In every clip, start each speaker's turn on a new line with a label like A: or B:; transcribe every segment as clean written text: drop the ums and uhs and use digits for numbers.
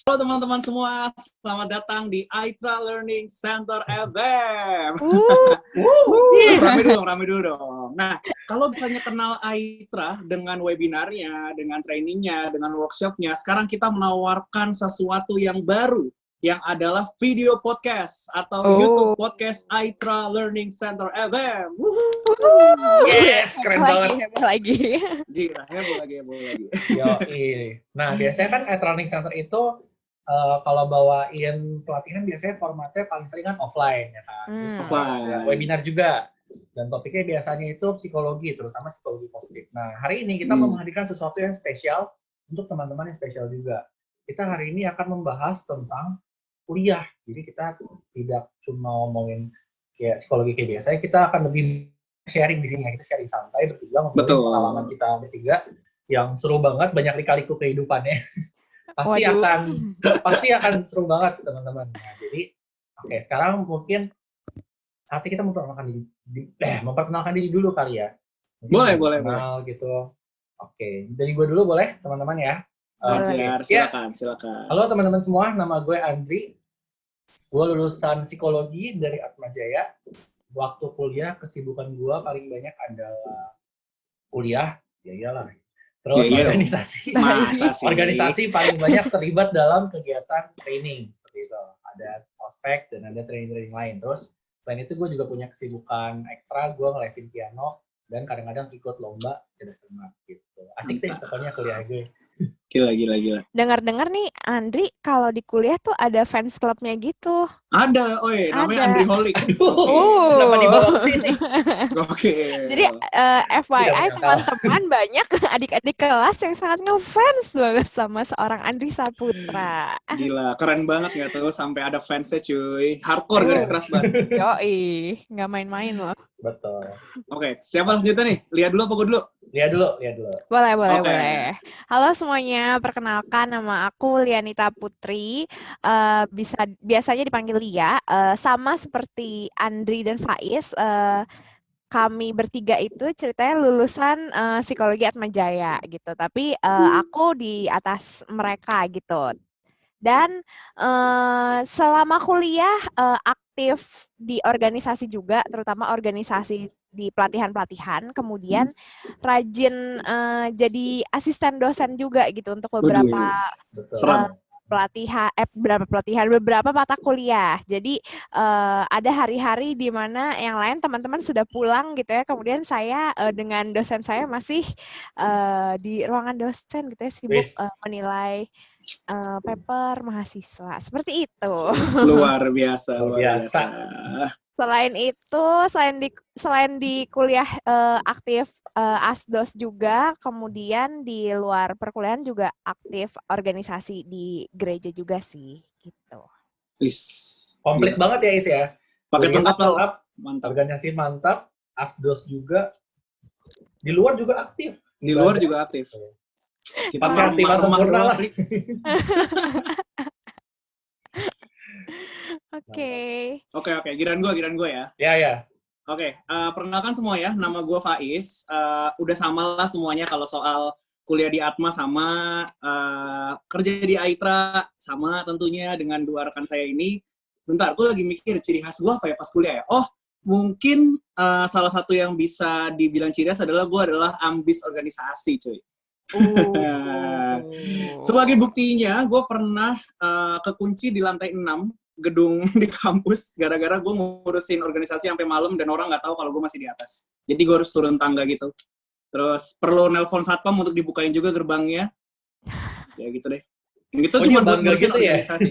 A: Halo teman-teman semua, selamat datang di Aitra Learning Center FM. Rame dulu dong. Nah, kalau misalnya kenal Aitra dengan webinarnya, dengan trainingnya, dengan workshopnya, sekarang kita menawarkan sesuatu yang baru, yang adalah video podcast atau YouTube podcast Aitra Learning Center FM.
B: Yes, keren banget.
C: Heboh lagi.
A: Gila, heboh lagi.
B: Yoi. Nah, biasanya kan Aitra Learning Center itu kalau bawain pelatihan biasanya formatnya paling sering kan offline ya kan.
A: Offline.
B: Webinar juga. Dan topiknya biasanya itu psikologi, terutama psikologi positif. Nah, hari ini kita mau menghadirkan sesuatu yang spesial untuk teman-teman yang spesial juga. Kita hari ini akan membahas tentang kuliah. Jadi kita tidak cuma ngomongin kayak psikologi kayak biasa, kita akan lebih sharing di sini ya. Kita sharing santai bertiga ngobrolin pengalaman kita bertiga yang seru banget, banyak lika-liku kehidupannya. Pasti akan seru banget teman-teman. Nah, jadi sekarang mungkin saatnya kita memperkenalkan diri dulu kali ya.
A: Boleh.
B: Gitu. Oke, dari gue dulu boleh teman-teman ya.
A: Silakan.
B: Halo teman-teman semua, nama gue Andri. Gue lulusan psikologi dari Atmajaya. Waktu kuliah kesibukan gue paling banyak adalah kuliah, ya iyalah. Terus organisasi paling banyak terlibat dalam kegiatan training seperti itu. Ada ospek dan ada training lain. Terus selain itu gue juga punya kesibukan ekstra, gue ngelesin piano dan kadang-kadang ikut lomba cerdas cermat gitu. Asik deh pokoknya kuliah gue.
A: Gila.
C: Dengar-dengar nih, Andri kalau di kuliah tuh ada fans clubnya gitu.
A: Ada, namanya Andri Holik.
B: Kenapa dibawa ke sini?
A: Oke.
C: Jadi FYI teman-teman banyak adik-adik kelas yang sangat ngefans banget sama seorang Andri Saputra.
A: Gila, keren banget nggak tuh sampai ada fansnya cuy. Hardcore garis keras banget.
C: Yoi, nggak main-main loh.
B: Betul.
A: Oke, siapa selanjutnya nih? Lihat dulu apa gue dulu?
B: Lihat dulu.
C: Boleh. Halo semuanya, perkenalkan nama aku Lianita Putri. Biasanya dipanggil Lia. Sama seperti Andri dan Faiz, kami bertiga itu ceritanya lulusan psikologi Atmajaya gitu. Tapi aku di atas mereka gitu. Dan selama kuliah aktif di organisasi juga, terutama organisasi di pelatihan-pelatihan, kemudian rajin jadi asisten dosen juga gitu untuk beberapa beberapa mata kuliah. Jadi ada hari-hari di mana yang lain teman-teman sudah pulang gitu ya, kemudian saya dengan dosen saya masih di ruangan dosen gitu ya, sibuk menilai paper mahasiswa. Seperti itu.
A: Luar biasa.
C: Selain di kuliah aktif ASDOS juga, kemudian di luar perkuliahan juga aktif organisasi di gereja juga sih, gitu.
B: Komplit banget ya Is ya.
A: Pakai lengkap.
B: Mantap. Organisasi mantap, ASDOS juga. Di luar juga aktif.
A: Kita
B: aktifan sempurna lah.
C: Oke,
A: giliran gue ya.
B: Ya.
A: Oke, perkenalkan semua ya, nama gue Faiz. Udah sama lah semuanya kalau soal kuliah di Atma sama, kerja di Aitra sama tentunya dengan dua rekan saya ini. Bentar, gue lagi mikir ciri khas gue apa ya pas kuliah ya? Oh, mungkin salah satu yang bisa dibilang ciri khas adalah gue adalah ambis organisasi, cuy. Sebagai buktinya, gue pernah kekunci di lantai 6 gedung di kampus gara-gara gue ngurusin organisasi sampai malam dan orang nggak tahu kalau gue masih di atas. Jadi gue harus turun tangga gitu. Terus perlu nelpon satpam untuk dibukain juga gerbangnya. Ya gitu deh. Yang itu cuma buat ngurusin
B: gitu
A: organisasi.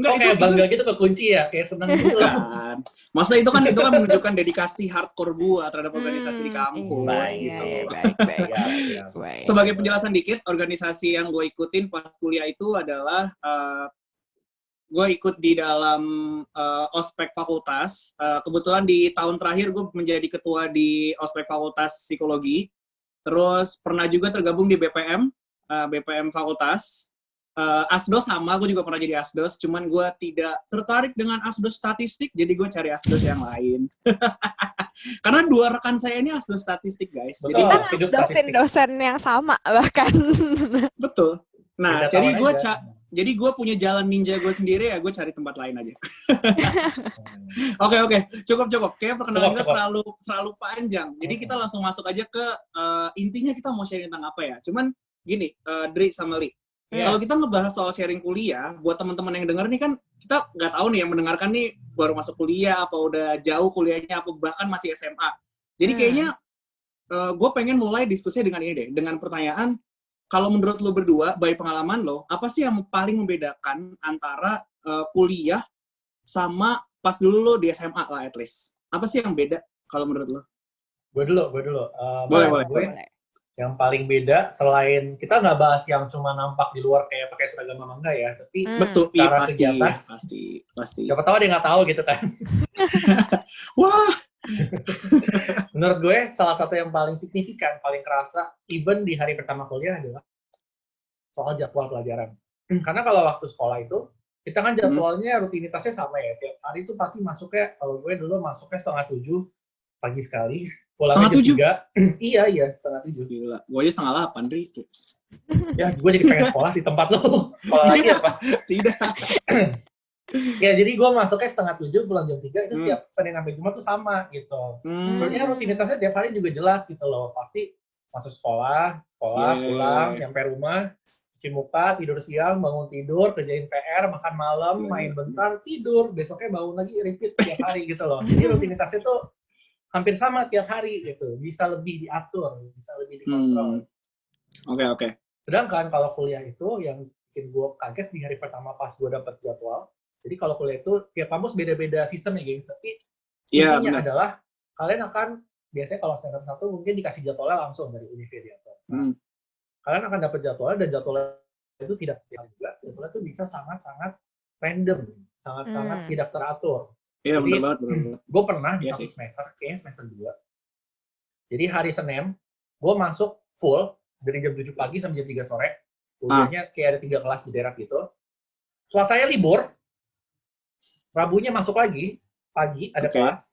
B: Enggak, kayak bangga gitu kekunci ya, kayak seneng gitu
A: kan. Maksudnya itu kan menunjukkan dedikasi hardcore gua terhadap organisasi di kampus gitu.
C: Baik.
A: Sebagai penjelasan dikit, organisasi yang gue ikutin pas kuliah itu adalah gue ikut di dalam ospek fakultas. Kebetulan di tahun terakhir gue menjadi ketua di ospek fakultas psikologi. Terus pernah juga tergabung di BPM fakultas. Asdos sama, gue juga pernah jadi Asdos, cuman gue tidak tertarik dengan Asdos statistik, jadi gue cari Asdos yang lain. Karena dua rekan saya ini Asdos statistik, guys.
C: Jadi kita dosen yang sama bahkan.
A: Betul. Nah, jadi gue Jadi gue punya jalan ninja gue sendiri ya, gue cari tempat lain aja. Oke, cukup. Kayak perkenalan kita terlalu panjang. Jadi kita langsung masuk aja ke intinya kita mau sharing tentang apa ya. Cuman gini, Dri sama Li. Kalau kita ngebahas soal sharing kuliah, buat teman-teman yang denger nih kan, kita nggak tahu nih yang mendengarkan nih baru masuk kuliah, apa udah jauh kuliahnya, apa bahkan masih SMA. Jadi kayaknya gue pengen mulai diskusinya dengan ini deh, dengan pertanyaan, kalau menurut lo berdua, by pengalaman lo, apa sih yang paling membedakan antara kuliah sama pas dulu lo di SMA lah at least? Apa sih yang beda kalau menurut lo?
B: Gue dulu.
A: Boleh.
B: Yang paling beda, selain kita nggak bahas yang cuma nampak di luar kayak pakai seragam apa enggak ya, tapi
A: betul,
B: cara
A: pasti,
B: kegiatan,
A: pasti.
B: Siapa tahu dia nggak tahu gitu kan.
A: Wah.
B: Menurut gue, salah satu yang paling signifikan, paling kerasa, even di hari pertama kuliah adalah soal jadwal pelajaran. Karena kalau waktu sekolah itu, kita kan jadwalnya rutinitasnya sama ya. Tiap hari itu pasti masuknya, kalau gue dulu masuknya 6:30 pagi sekali. Pulangnya jam 3. Iya, 6:30.
A: Gila, gue aja 7:30, Ri.
B: Ya, gue jadi pengen sekolah di tempat lo. Sekolah lagi apa?
A: Tidak.
B: Ya, jadi gue masuknya 6:30, pulang jam 3, itu setiap Senin sampai Jumat tuh sama, gitu. Soalnya rutinitasnya tiap hari juga jelas, gitu loh. Pasti masuk sekolah, pulang, nyampe rumah, cuci muka, tidur siang, bangun tidur, kerjain PR, makan malam, main bentar, tidur, besoknya bangun lagi, repeat tiap hari, gitu loh. Jadi rutinitasnya tuh hampir sama tiap hari, gitu. Bisa lebih diatur, bisa lebih dikontrol.
A: Oke.
B: Sedangkan kalau kuliah itu, yang bikin gue kaget di hari pertama pas gue dapet jadwal, jadi kalau kuliah itu, tiap kampus beda-beda sistemnya, guys. Tapi intinya adalah, kalian akan, biasanya kalau semester 1 mungkin dikasih jadwalnya langsung dari universitas. Kalian akan dapat jadwalnya, dan jadwalnya itu tidak setiap juga. Jadwalnya itu bisa sangat-sangat random, sangat-sangat tidak teratur.
A: Iya, benar banget.
B: Gue pernah di satu semester, kayaknya semester 2. Jadi hari Senin, gue masuk full, dari jam 7 pagi sampai jam 3 sore. Kuliahnya kayak ada 3 kelas di daerah gitu. Selasanya libur, Rabunya masuk lagi, pagi ada kelas,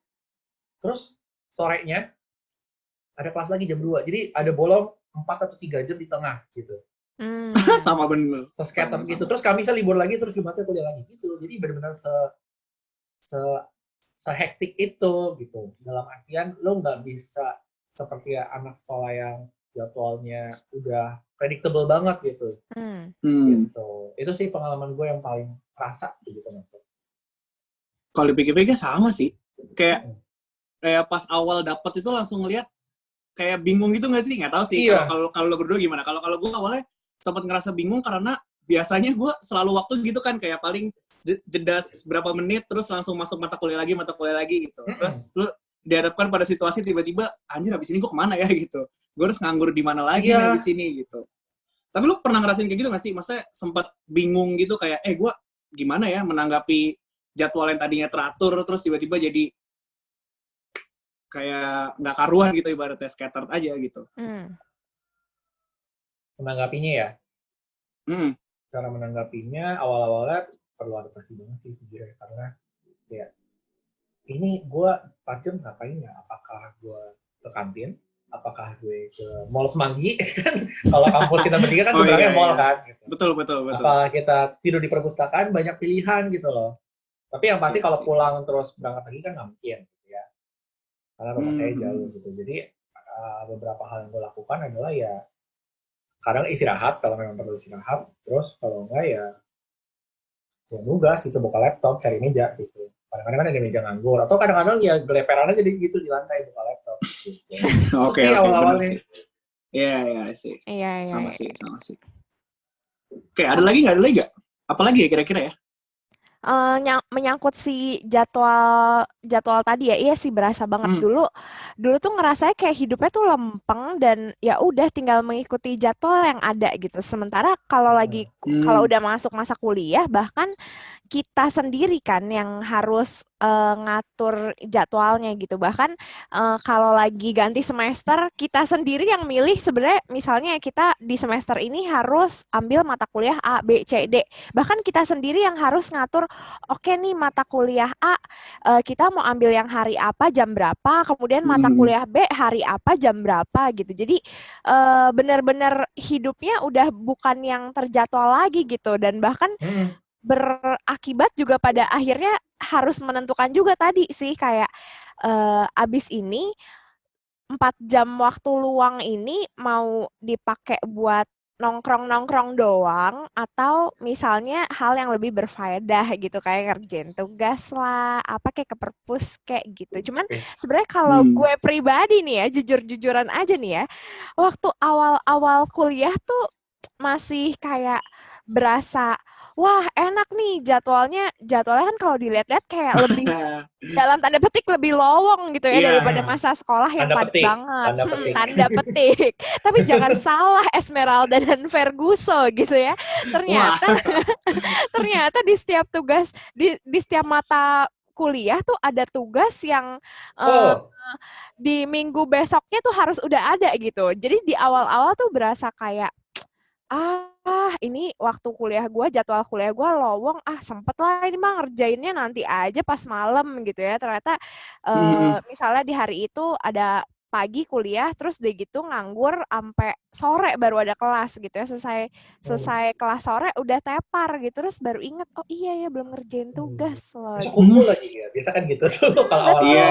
B: terus sorenya ada kelas lagi jam 2. Jadi ada bolong 4 atau 3 jam di tengah gitu.
A: Sama bener.
B: Se-scatter gitu. Terus Kamisnya libur lagi, terus Jumatnya kuliah lagi gitu. Jadi benar-benar se-hektik itu gitu. Dalam artian lo nggak bisa seperti anak sekolah yang jadwalnya udah predictable banget gitu. Gitu. Itu sih pengalaman gue yang paling kerasa gitu maksudnya.
A: Kalau dipikir-pikir sama sih. Kayak pas awal dapet itu langsung ngeliat kayak bingung gitu nggak sih? Nggak tahu sih.
B: Iya.
A: Kalau lo berdua gimana? Kalau gue awalnya sempat ngerasa bingung karena biasanya gue selalu waktu gitu kan, kayak paling jedas berapa menit terus langsung masuk mata kuliah lagi gitu. Terus lo dihadapkan pada situasi tiba-tiba, anjir habis ini gue kemana ya gitu. Gue harus nganggur di mana lagi nih habis ini gitu. Tapi lo pernah ngerasain kayak gitu nggak sih? Maksudnya sempat bingung gitu kayak, gue gimana ya menanggapi jadwal yang tadinya teratur terus tiba-tiba jadi kayak nggak karuan gitu, ibaratnya scattered aja gitu.
B: Menanggapinya ya? Cara menanggapinya awal-awalnya perlu adaptasi banget sih sejujurnya, karena ya ini gue 4 jam ngapain ya? Apakah gue ke kantin? Apakah gue ke Mall Semanggi? Kalau kampus kita bertiga kan sebenarnya mall kan. Gitu.
A: Betul.
B: Apa kita tidur di perpustakaan, banyak pilihan gitu loh. Tapi yang pasti kalau pulang terus berangkat lagi kan nggak mungkin gitu ya. Karena rumah saya jauh gitu. Jadi beberapa hal yang gue lakukan adalah ya kadang istirahat kalau memang perlu istirahat. Terus kalau enggak ya nugas gitu, buka laptop, cari meja gitu. Kadang-kadang kan ada meja nganggur. Atau kadang-kadang ya geleperan aja gitu di lantai, buka laptop gitu.
A: Oke,
B: awal-awalnya.
A: Iya sih.
C: Iya.
A: Sama sih. Oke, ada lagi nggak? Apalagi ya kira-kira ya?
C: Menyangkut si jadwal tadi ya, iya sih berasa banget. Dulu tuh ngerasanya kayak hidupnya tuh lempeng dan ya udah tinggal mengikuti jadwal yang ada gitu. Sementara kalau udah masuk masa kuliah, bahkan kita sendiri kan yang harus ngatur jadwalnya gitu. Bahkan kalau lagi ganti semester, kita sendiri yang milih sebenarnya. Misalnya kita di semester ini harus ambil mata kuliah A, B, C, D. Bahkan kita sendiri yang harus ngatur, oke nih mata kuliah A, kita mau ambil yang hari apa, jam berapa, kemudian mata kuliah B hari apa, jam berapa gitu. Jadi benar-benar hidupnya udah bukan yang terjadwal lagi gitu, dan bahkan berakibat juga pada akhirnya harus menentukan juga tadi sih kayak abis ini 4 jam waktu luang ini mau dipakai buat nongkrong-nongkrong doang atau misalnya hal yang lebih berfaedah gitu kayak ngerjain tugas lah, apa kayak ke perpus kayak gitu. Cuman sebenarnya kalau gue pribadi nih ya, jujur-jujuran aja nih ya, waktu awal-awal kuliah tuh masih kayak berasa wah enak nih jadwalnya kan kalau dilihat-lihat kayak lebih dalam tanda petik lebih lowong gitu ya daripada masa sekolah yang padat banget. Tanda petik. Tapi jangan salah Esmeralda dan Ferguso gitu ya. Ternyata di setiap tugas di setiap mata kuliah tuh ada tugas yang di minggu besoknya tuh harus udah ada gitu. Jadi di awal-awal tuh berasa kayak ini waktu kuliah gue, jadwal kuliah gue lowong, sempet lah ini mah ngerjainnya nanti aja pas malam gitu ya. Ternyata misalnya di hari itu ada pagi kuliah, terus deh gitu nganggur sampai sore baru ada kelas gitu ya. Selesai kelas sore udah tepar gitu, terus baru inget, oh iya ya belum ngerjain tugas loh.
B: Besok kumpul lagi ya, biasa kan gitu tuh kalau awal-awal.
A: Iya.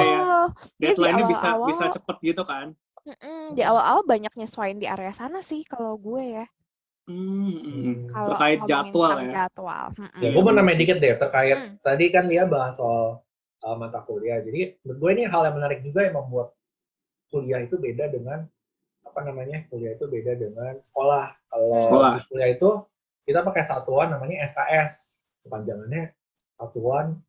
A: Deadline-nya bisa cepet gitu kan.
C: Di awal-awal banyak nyesuaiin di area sana sih kalau gue ya.
A: Terkait jadwal ya.
B: Ya, gue mau nambahin dikit deh terkait tadi kan Lia bahas soal mata kuliah. Jadi menurut gue ini hal yang menarik juga yang membuat kuliah itu beda dengan kuliah itu beda dengan sekolah. Kalau kuliah itu kita pakai satuan namanya SKS, kepanjangannya satuan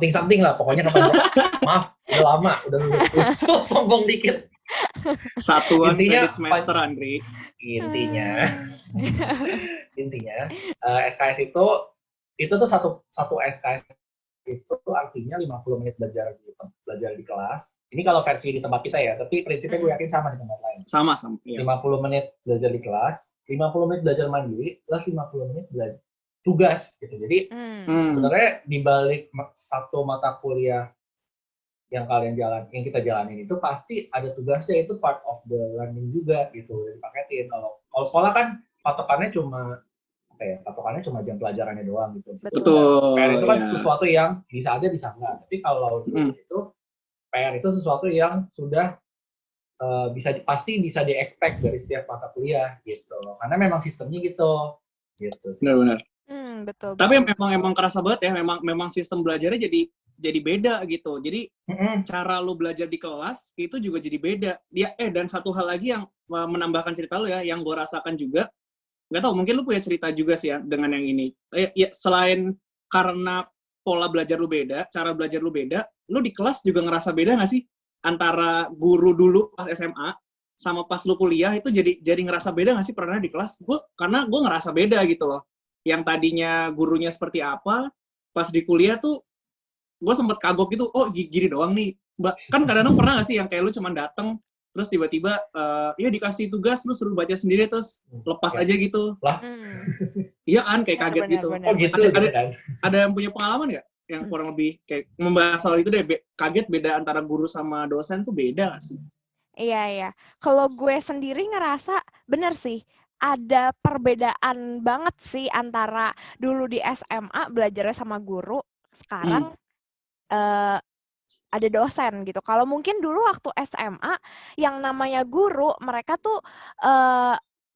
B: something lah pokoknya kepanjangan. Maaf, udah lama, udah lulus sombong dikit.
A: Satuan kredit semester, Andri.
B: Intinya SKS itu tuh satu SKS itu artinya 50 menit belajar di kelas. Ini kalau versi di tempat kita ya, tapi prinsipnya gue yakin sama di tempat lain.
A: Sama. Iya.
B: 50 menit belajar di kelas, 50 menit belajar mandiri, plus 50 menit belajar tugas gitu. Jadi sebenarnya di balik satu mata kuliah yang kita jalanin itu pasti ada tugasnya, itu part of the learning juga gitu, udah dipaketin. Kalau sekolah kan patokannya cuma jam pelajarannya doang gitu.
A: Betul.
B: PR itu kan sesuatu yang bisa ada bisa enggak. Tapi kalau itu PR itu sesuatu yang sudah pasti bisa di-expect dari setiap mata kuliah gitu. Karena memang sistemnya gitu.
A: Benar.
C: Betul.
A: Tapi memang kerasa banget ya, memang sistem belajarnya jadi beda gitu. Jadi cara lu belajar di kelas itu juga jadi beda. Dan satu hal lagi yang menambahkan cerita lu ya, yang gue rasakan juga, nggak tahu mungkin lu punya cerita juga sih ya dengan yang ini. Selain karena pola belajar lu beda, cara belajar lu beda, lu di kelas juga ngerasa beda nggak sih antara guru dulu pas SMA sama pas lu kuliah itu jadi ngerasa beda nggak sih perannya di kelas? Karena gue ngerasa beda gitu loh. Yang tadinya gurunya seperti apa, pas di kuliah tuh gue sempet kagok gitu, oh gini doang nih. Kan kadang-kadang pernah gak sih yang kayak lu cuma dateng, terus tiba-tiba dikasih tugas, lu suruh baca sendiri, terus lepas aja gitu. Iya kan, kayak kaget gitu.
B: Oh gitu,
A: ada yang punya pengalaman gak? Yang kurang lebih kayak membahas soal itu deh, kaget beda antara guru sama dosen tuh beda gak sih?
C: Iya. Kalau gue sendiri ngerasa, bener sih, ada perbedaan banget sih antara dulu di SMA belajarnya sama guru, sekarang ada dosen gitu. Kalau mungkin dulu waktu SMA yang namanya guru, mereka tuh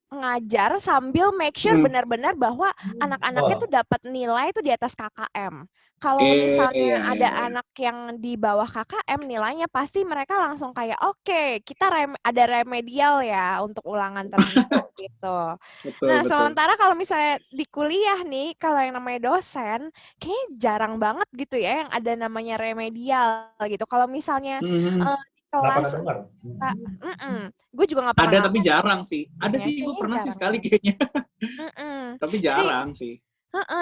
C: ngajar sambil make sure benar-benar bahwa anak-anaknya tuh dapat nilai tuh di atas KKM. Kalau misalnya ada anak yang di bawah KKM nilainya, pasti mereka langsung kayak oke, kita ada remedial ya untuk ulangan tertentu gitu. Betul. Sementara kalau misalnya di kuliah nih, kalau yang namanya dosen, kayaknya jarang banget gitu ya yang ada namanya remedial gitu. Kalau misalnya kelas, gue juga nggak pernah.
A: Ada tapi jarang sih. Ada sih, gue pernah sih sekali kayaknya. Tapi jarang sih.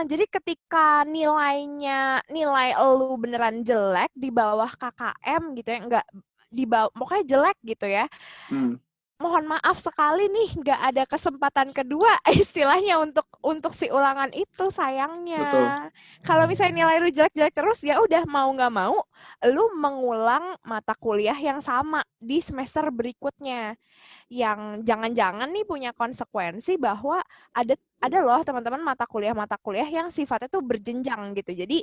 C: Jadi ketika nilai lu beneran jelek di bawah KKM gitu ya, nggak di bawah, pokoknya jelek gitu ya. mohon maaf sekali nih nggak ada kesempatan kedua istilahnya untuk si ulangan itu sayangnya.
A: Betul.
C: Kalau misalnya nilai lu jelek-jelek terus ya udah mau nggak mau lu mengulang mata kuliah yang sama di semester berikutnya. Yang jangan-jangan nih punya konsekuensi bahwa ada loh teman-teman mata kuliah yang sifatnya tuh berjenjang gitu. Jadi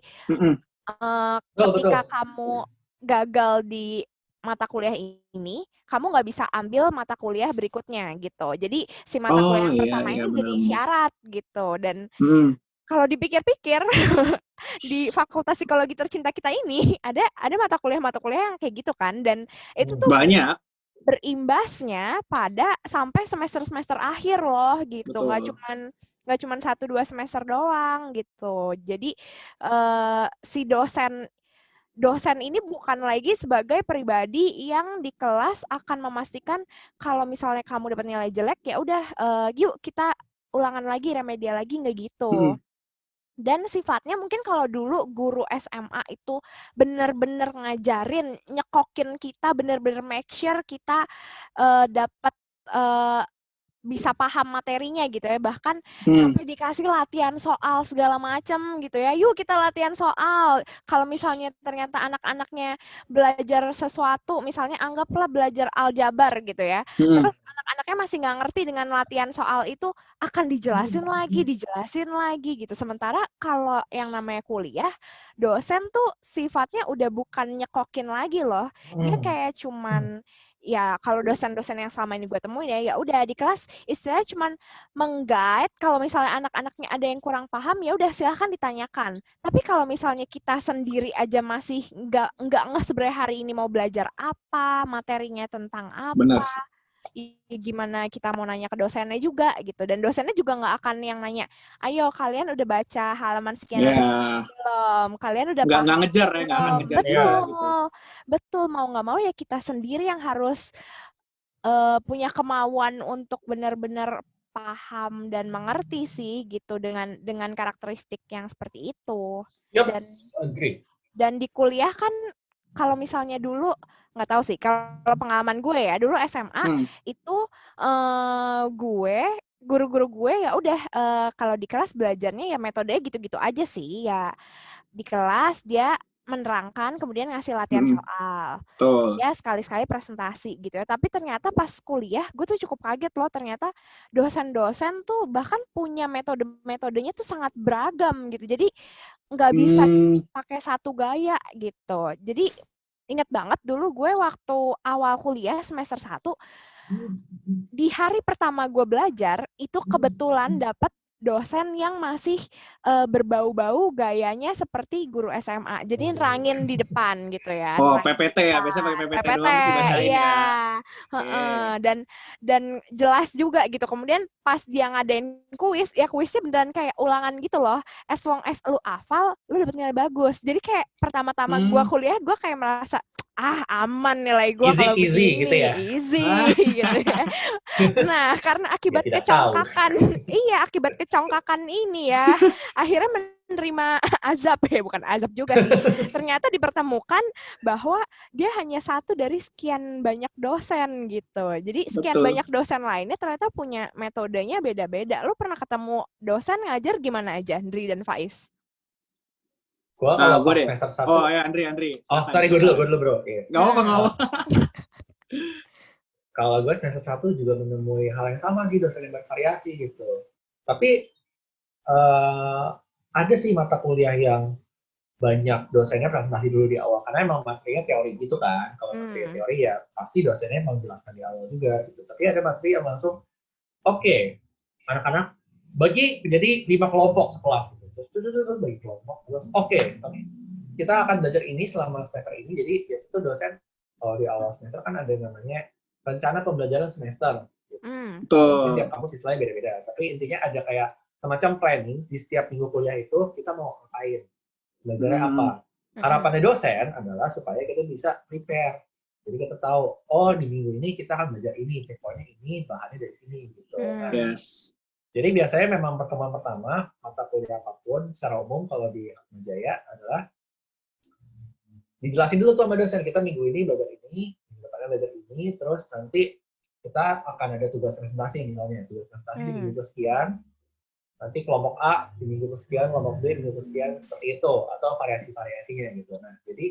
C: ketika
B: Betul.
C: kamu gagal di mata kuliah ini, kamu nggak bisa ambil mata kuliah berikutnya gitu. Jadi si mata kuliah yang pertama
A: Iya,
C: ini jadi
A: benar-benar.
C: syarat gitu. Dan kalau dipikir-pikir di Fakultas Psikologi tercinta kita ini ada mata kuliah yang kayak gitu kan. Dan itu tuh
A: Banyak.
C: berimbasnya pada sampai semester akhir loh gitu.
A: Betul.
C: Nggak cuman 1-2 semester doang gitu. Jadi si dosen ini bukan lagi sebagai pribadi yang di kelas akan memastikan kalau misalnya kamu dapat nilai jelek ya udah yuk kita ulangan lagi, remedial lagi, nggak gitu. Dan sifatnya mungkin kalau dulu guru SMA itu benar-benar ngajarin, nyekokin kita, benar-benar make sure kita dapat bisa paham materinya gitu ya, bahkan sampai dikasih latihan soal segala macam gitu ya. Yuk kita latihan soal. Kalau misalnya ternyata anak-anaknya belajar sesuatu, misalnya anggaplah belajar aljabar gitu ya. Terus anak-anaknya masih nggak ngerti dengan latihan soal itu, akan dijelasin lagi gitu. Sementara kalau yang namanya kuliah, dosen tuh sifatnya udah bukan nyekokin lagi loh. Dia kayak cuman ya kalau dosen-dosen yang selama ini gue temuin ya udah di kelas istilahnya cuman meng-guide kalau misalnya anak-anaknya ada yang kurang paham ya udah silahkan ditanyakan. Tapi kalau misalnya kita sendiri aja masih nggak sebenarnya hari ini mau belajar apa, materinya tentang
A: Benar.
C: apa, gimana kita mau nanya ke dosennya juga gitu. Dan dosennya juga nggak akan yang nanya, ayo kalian udah baca halaman sekian sampai sekian belum, kalian udah
A: nggak
C: paham
A: ngejar ya, nggak akan
C: belum.
A: ngejar
C: Betul,
A: juga gitu.
C: betul, mau nggak mau ya kita sendiri yang harus punya kemauan untuk benar-benar paham dan mengerti sih gitu dengan karakteristik yang seperti itu.
B: Agree.
C: Dan di kuliah kan kalau misalnya dulu nggak tahu sih, kalau pengalaman gue ya dulu SMA itu guru-guru gue ya udah kalau di kelas belajarnya ya metodenya gitu-gitu aja sih, ya di kelas dia menerangkan kemudian ngasih latihan soal.
A: Betul.
C: Ya sekali-sekali presentasi gitu ya. Tapi ternyata pas kuliah gue tuh cukup kaget loh, ternyata dosen-dosen tuh bahkan punya metodenya tuh sangat beragam gitu. Jadi nggak bisa pakai satu gaya gitu. Jadi ingat banget dulu gue waktu awal kuliah semester 1 di hari pertama gue belajar itu kebetulan dapat dosen yang masih berbau-bau gayanya seperti guru SMA. Jadi nerangin di depan gitu ya.
A: Oh, PPT ya, biasanya pakai PPT doang sih bacain
C: iya.
A: ya.
C: Dan jelas juga gitu. Kemudian pas dia ngadain kuis, ya kuisnya beneran kayak ulangan gitu loh. As long as lu hafal, lu dapet nilai bagus. Jadi kayak pertama-tama gue kuliah, gue kayak merasa aman nilai gue kalau begini,
B: gitu ya?
C: easy gitu ya. Nah, karena akibat
B: Ya,
C: kecongkakan, akibat kecongkakan ini ya, akhirnya menerima azab ya, bukan azab juga sih. Ternyata dipertemukan bahwa dia hanya satu dari sekian banyak dosen gitu. Jadi sekian banyak dosen lainnya ternyata punya metodenya beda-beda. Lu pernah ketemu dosen ngajar gimana aja, Andri dan Faiz?
B: Gua kalau pas semester 1.
A: Oh ya, Andri.
B: Sorry, gue dulu bro.
A: Nggak apa-apa.
B: Kalau gue semester 1 juga menemui hal yang sama sih, dosen yang bervariasi gitu. Tapi ada sih mata kuliah yang banyak dosennya presentasi dulu di awal, karena emang materinya teori gitu kan. Kalau materi teori ya pasti dosennya mau jelaskan di awal juga gitu. Tapi ada materi yang langsung, oke, anak-anak bagi jadi 5 kelompok sekelas gitu. Terus bagi kelompok, terus oke, kita akan belajar ini selama semester ini. Jadi biasanya itu dosen kalau di awal semester kan ada namanya rencana pembelajaran semester. Mungkin tiap kampus istilahnya beda-beda. Tapi intinya ada kayak semacam planning di setiap minggu kuliah itu kita mau ngapain, belajarnya apa. Harapannya dosen adalah supaya kita bisa prepare. Jadi kita tahu, oh di minggu ini kita akan belajar ini, checkpointnya ini, bahannya dari sini gitu.
A: Yes.
B: Jadi biasanya memang pertemuan pertama mata kuliah apapun secara umum kalau di Atmajaya adalah dijelasin dulu tuh sama dosen, kita minggu ini belajar ini, minggu depannya belajar ini, terus nanti kita akan ada tugas presentasi misalnya, tugas presentasi di minggu sekian, nanti kelompok A di minggu kesekian, kelompok B di minggu kesekian, seperti itu, atau variasi-variasinya gitu. Nah, jadi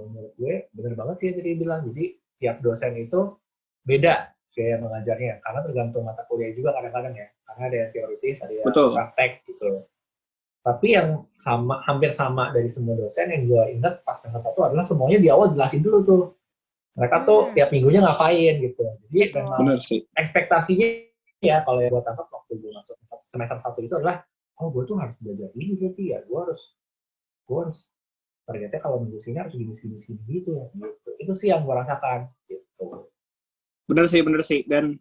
B: menurut gue bener banget sih yang tadi bilang, jadi tiap dosen itu beda gaya mengajarnya, karena tergantung mata kuliah juga kadang-kadang ya, karena ada yang teoritis, ada yang praktek gitu. Tapi yang sama, hampir sama dari semua dosen yang gue ingat pas semester 1 adalah semuanya di awal jelasin dulu tuh. Mereka tuh tiap minggunya ngapain gitu. Jadi memang ekspektasinya ya kalau yang gue tangkap waktu gue masuk semester 1 itu adalah, oh gue tuh harus belajar ini berarti ya, gue harus ternyata kalau minggu sini harus gini gitu ya. Gitu. Itu sih yang gue rasakan gitu.
A: Bener sih. Dan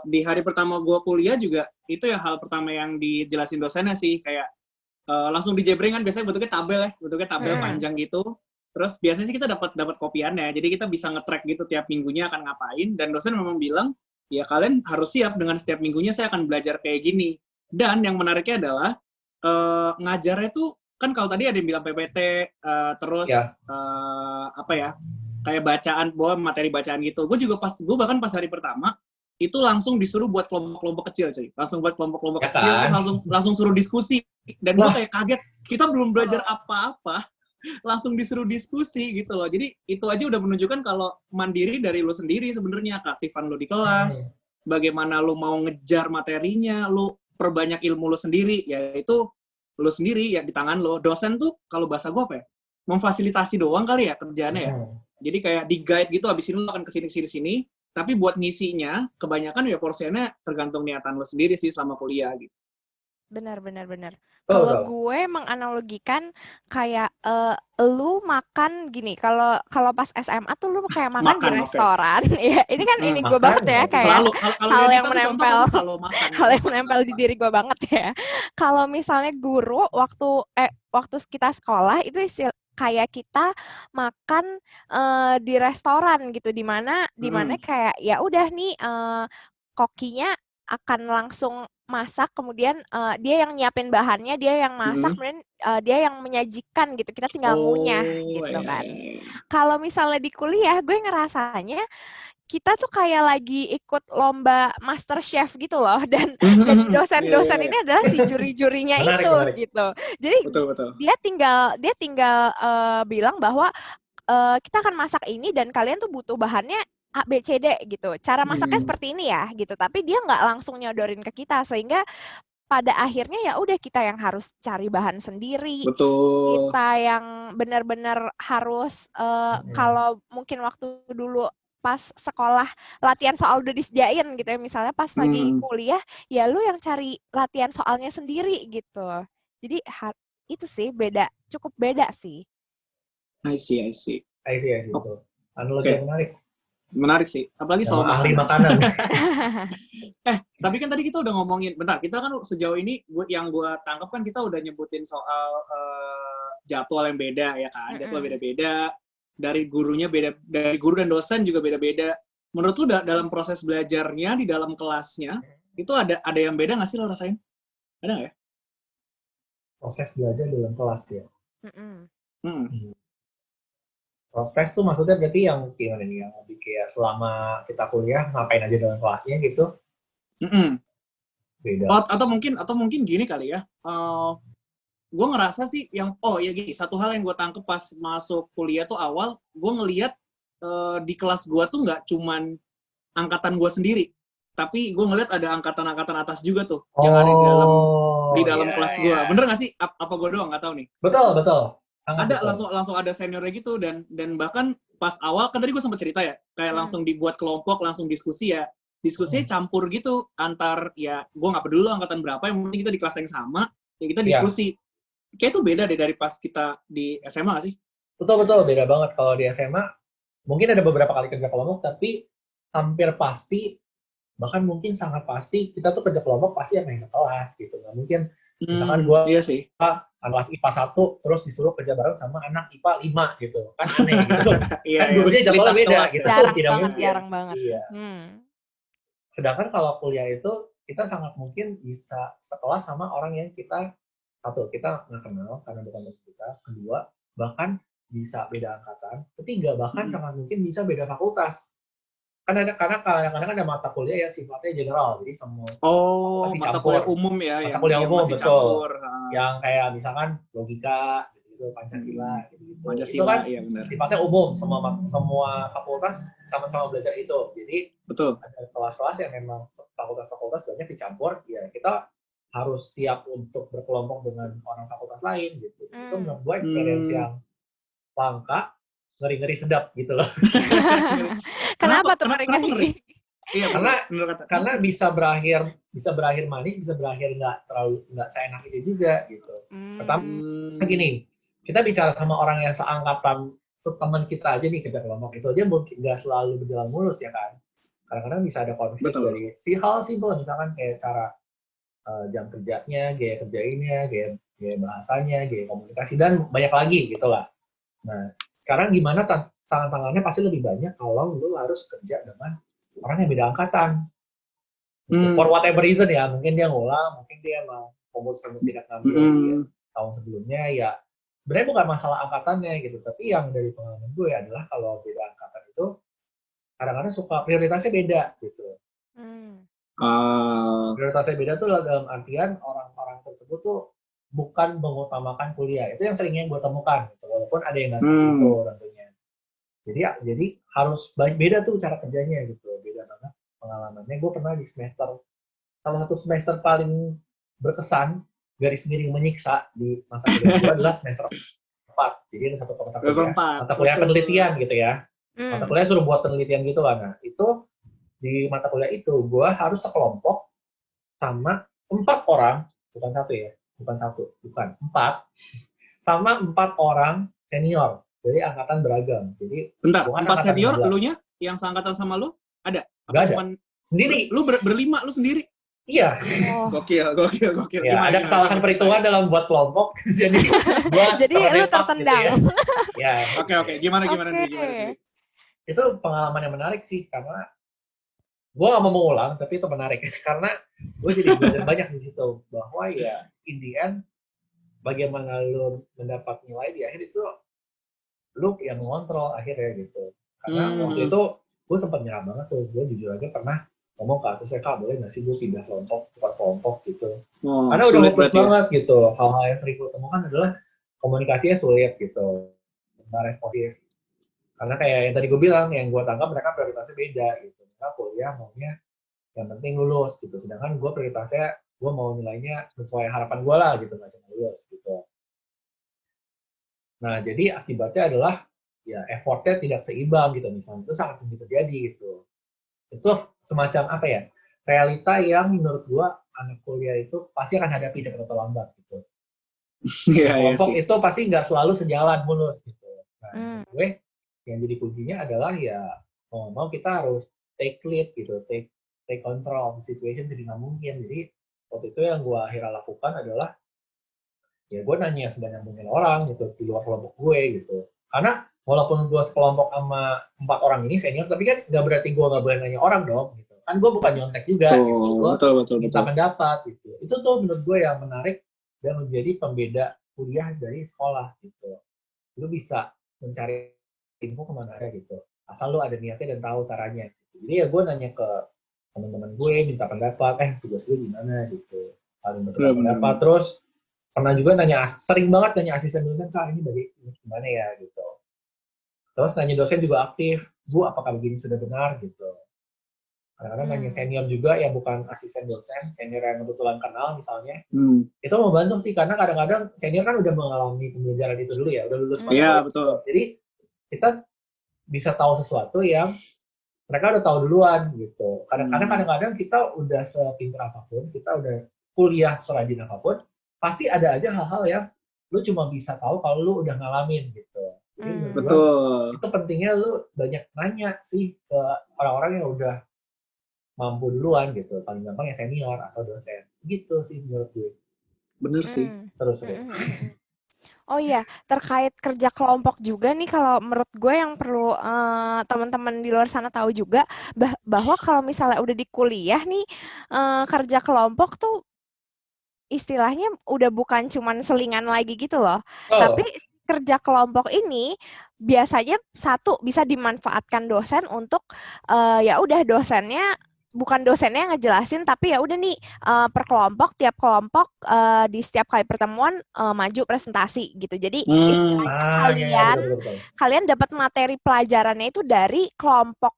A: di hari pertama gue kuliah juga itu ya hal pertama yang dijelasin dosennya sih, kayak langsung dijebreng kan, biasanya bentuknya tabel panjang gitu. Terus biasanya sih kita dapat kopiannya, jadi kita bisa nge-track gitu tiap minggunya akan ngapain. Dan dosen memang bilang, ya kalian harus siap dengan setiap minggunya saya akan belajar kayak gini. Dan yang menariknya adalah ngajarnya tuh kan kalau tadi ada yang bilang PPT, terus kayak bacaan, bahwa materi bacaan gitu. Gue bahkan pas hari pertama itu langsung disuruh buat kelompok-kelompok kecil, cuy. Langsung buat kelompok-kelompok kecil, terus langsung suruh diskusi. Dan gue kayak kaget, kita belum belajar apa-apa, langsung disuruh diskusi gitu loh. Jadi itu aja udah menunjukkan kalau mandiri dari lo sendiri sebenarnya, keaktifan lo di kelas, bagaimana lo mau ngejar materinya, lo perbanyak ilmu lo sendiri, yaitu lo sendiri ya di tangan lo. Dosen tuh kalau bahasa gue apa ya? Memfasilitasi doang kali ya kerjaannya ya. Jadi kayak di guide gitu, abis ini lo akan kesini. Tapi buat ngisinya, kebanyakan ya porsinya tergantung niatan lo sendiri sih selama kuliah gitu.
C: Benar. Kalau gue menganalogikan kayak lu makan gini, kalau pas SMA tuh lu kayak makan di restoran. Ya, ini kan ini gue banget ya, kayak hal yang menempel, hal yang menempel di diri gue banget ya. Kalau misalnya guru waktu kita sekolah itu kayak kita makan di restoran gitu, di mana kayak ya udah nih kokinya akan langsung masak, kemudian dia yang nyiapin bahannya, dia yang masak, kemudian dia yang menyajikan gitu, kita tinggal ngunyah gitu kan. Kalau misalnya di kuliah, gue ngerasanya kita tuh kayak lagi ikut lomba Master Chef gitu loh, dan dosen-dosen ini adalah si juri-jurinya itu gitu. Jadi dia tinggal bilang bahwa kita akan masak ini dan kalian tuh butuh bahannya A, B, C, D gitu. Cara masaknya seperti ini ya gitu. Tapi dia nggak langsung nyodorin ke kita, sehingga pada akhirnya ya udah kita yang harus cari bahan sendiri.
A: Betul.
C: Kita yang benar-benar harus kalau mungkin waktu dulu pas sekolah latihan soal udah disediain gitu ya, misalnya pas lagi kuliah ya lu yang cari latihan soalnya sendiri gitu. Jadi itu sih cukup beda sih.
A: I see.
B: Betul. Analogi yang
A: menarik sih, apalagi soal
B: ahli makanan.
A: Tapi kan tadi kita udah ngomongin, bentar, kita kan sejauh ini yang gue tangkap kan kita udah nyebutin soal jadwal yang beda ya kan, jadwal beda-beda, dari gurunya beda, dari guru dan dosen juga beda-beda. Menurut lu dalam proses belajarnya di dalam kelasnya itu ada yang beda nggak sih lo rasain? Ada nggak ya?
B: Proses belajar dalam kelas ya. Proses tuh maksudnya berarti yang gimana nih, yang lebih kayak selama kita kuliah ngapain aja dalam kelasnya gitu? Beda.
A: Atau mungkin gini kali ya. Gue ngerasa sih gini, satu hal yang gue tangkep pas masuk kuliah tuh awal, gue ngelihat di kelas gue tuh nggak cuman angkatan gue sendiri, tapi gue ngelihat ada angkatan-angkatan atas juga tuh yang ada di dalam kelas gue. Bener nggak sih? Apa gue doang nggak tahu nih?
B: Betul.
A: Ada langsung ada seniornya gitu, dan bahkan pas awal kan tadi gue sempat cerita ya, kayak langsung dibuat kelompok, langsung diskusinya campur gitu antar, ya gue nggak peduli angkatan berapa, yang penting kita di kelas yang sama ya kita diskusi. Kayak itu beda deh dari pas kita di SMA nggak sih?
B: Betul beda banget. Kalau di SMA mungkin ada beberapa kali kerja kelompok, tapi hampir pasti, bahkan mungkin sangat pasti kita tuh kerja kelompok pasti yang naik ke kelas gitu. Nggak mungkin misalkan gue kelas IPA 1 terus disuruh kerja bareng sama anak IPA 5 gitu. Kan aneh gitu. Kan gurunya jadwalnya beda gitu.
C: Jarang banget.
B: Iya. Sedangkan kalau kuliah itu kita sangat mungkin bisa sekelas sama orang yang kita nggak kenal karena bukan dari kita. Kedua, bahkan bisa beda angkatan. Ketiga, bahkan sangat mungkin bisa beda fakultas. karena kadang-kadang ada mata kuliah yang sifatnya general, jadi semua
A: Oh,
B: pasti
A: mata
B: campur.
A: kuliah umum ya,
B: Mata
A: yang
B: kuliah umum,
A: masih
B: betul.
A: campur.
B: Yang kayak misalkan logika, gitu, Pancasila, gitu. Itu
A: Pancasila,
B: kan
A: iya benar.
B: sifatnya umum, semua fakultas sama-sama belajar itu. Jadi
A: Betul.
B: ada kelas-kelas yang memang fakultas-fakultas banyak dicampur, ya kita harus siap untuk berkelompok dengan orang fakultas lain gitu. Itu menurut gue experience yang langka, ngeri-ngeri sedap gitu loh.
C: Kenapa tuh ngeri-ngeri?
A: Iya,
B: karena bisa berakhir manis, bisa berakhir nggak seenak itu juga gitu. Pertama gini, kita bicara sama orang yang seangkatan, teman kita aja nih kerja kelompok itu aja mungkin nggak selalu berjalan mulus ya kan. Kadang-kadang bisa ada konflik dari hal simpel misalkan kayak cara jam kerjanya, gaya kerjainnya, gaya bahasanya, gaya komunikasi dan banyak lagi gitulah. Nah, sekarang gimana tantangannya pasti lebih banyak kalau lu harus kerja dengan orang yang beda angkatan. For whatever reason ya, mungkin dia ngulang, mungkin dia emang memutuskan untuk tidak ngambil di tahun sebelumnya ya. Sebenarnya bukan masalah angkatannya gitu, tapi yang dari pengalaman gue adalah kalau beda angkatan itu kadang-kadang suka prioritasnya beda gitu. Prioritasnya beda tuh dalam artian orang-orang tersebut tuh bukan mengutamakan kuliah. Itu yang seringnya gue temukan, gitu. Walaupun ada yang nggak seperti itu tentunya. Jadi harus beda tuh cara kerjanya gitu, beda banget pengalamannya. Gue pernah di salah satu semester paling berkesan, garis miring menyiksa di masa kuliah gue adalah semester 4. Jadi ada satu mata kuliah penelitian gitu ya. Mata kuliah suruh buat penelitian gitu lah. Nah, itu di mata kuliah itu gue harus sekelompok sama 4 orang, bukan 4, sama 4 orang senior dari angkatan beragam. Jadi
A: bentar, 4 senior, elunya yang seangkatan sama lu ada?
B: Gak ada. Cuman sendiri.
A: Lu berlima, lu sendiri?
B: Iya.
A: Gokil.
B: Ya, ada kesalahan perhitungan dalam buat kelompok, jadi
C: lu tertendang.
B: Gitu ya.
A: Oke. Gimana?
B: Itu pengalaman yang menarik sih, karena gue gak mau mengulang, tapi itu menarik karena gue jadi belajar banyak di situ bahwa ya in the end bagaimana lu mendapat nilai di akhir itu lu yang mengontrol akhirnya gitu. Karena waktu itu gue sempat nyerah banget tuh, gue jujur aja pernah ngomong ke asusnya, Kak boleh nggak sih gue pindah kelompok gitu. Karena udah hopeless banget gitu. Hal-hal yang sering gue temukan adalah komunikasinya sulit gitu, nggak responsif. Karena kayak yang tadi gue bilang, yang gue tangkap mereka prioritasnya beda gitu. Mereka kuliah maunya yang penting lulus gitu. Sedangkan gue prioritasnya, gue mau nilainya sesuai harapan gue lah gitu, nggak cuma lulus gitu. Nah, jadi akibatnya adalah ya effortnya tidak seimbang gitu misalnya. Itu sangat mungkin terjadi gitu. Itu semacam apa ya, realita yang menurut gue anak kuliah itu pasti akan hadapi cepat atau lambat gitu. Kelompok itu pasti nggak selalu sejalan mulus gitu. Nah, gue yang jadi kuncinya adalah ya mau kita harus take lead gitu, take control situation sedini mungkin. Jadi waktu itu yang gue akhirnya lakukan adalah ya gue nanya sebanyak mungkin orang gitu di luar kelompok gue gitu. Karena walaupun gue sekelompok sama 4 orang ini senior, tapi kan nggak berarti gue nggak boleh nanya orang dong gitu. Kan gue bukan nyontek juga gitu. Gue minta pendapat gitu. Itu tuh menurut gue yang menarik dan menjadi pembeda kuliah dari sekolah gitu. Lu bisa mencari info kemana aja gitu. Asal lu ada niatnya dan tahu caranya. Jadi ya gue nanya ke teman-teman gue, minta pendapat, tugas lu gimana gitu. Paling pendapat. Terus pernah juga sering banget nanya asisten dosen, Kak ini gimana ya gitu. Terus nanya dosen juga aktif, Bu apakah begini sudah benar gitu. Kadang-kadang nanya senior juga yang bukan asisten dosen, senior yang kebetulan kenal misalnya. Itu membantu sih, karena kadang-kadang senior kan udah mengalami pembelajaran itu dulu ya, udah lulus.
A: Iya, betul.
B: Jadi kita bisa tahu sesuatu yang mereka udah tahu duluan gitu. Kadang-kadang kita udah sepintar apapun, kita udah kuliah serajin apapun, pasti ada aja hal-hal yang lu cuma bisa tahu kalau lu udah ngalamin gitu. Jadi
A: betul.
B: Itu pentingnya lu banyak nanya sih ke orang-orang yang udah mampu duluan gitu. Paling gampang ya senior atau dosen. Gitu sih menurut gue.
A: Bener sih.
B: Terus.
C: Oh iya, terkait kerja kelompok juga nih, kalau menurut gue yang perlu teman-teman di luar sana tahu juga bahwa kalau misalnya udah di kuliah nih, kerja kelompok tuh istilahnya udah bukan cuman selingan lagi gitu loh. Tapi kerja kelompok ini biasanya satu bisa dimanfaatkan dosen untuk ya udah bukan dosennya yang ngejelasin, tapi ya udah nih per kelompok, tiap kelompok di setiap kali pertemuan maju presentasi gitu. Jadi istilahnya
B: Ya, betul.
C: kalian dapat materi pelajarannya itu dari kelompok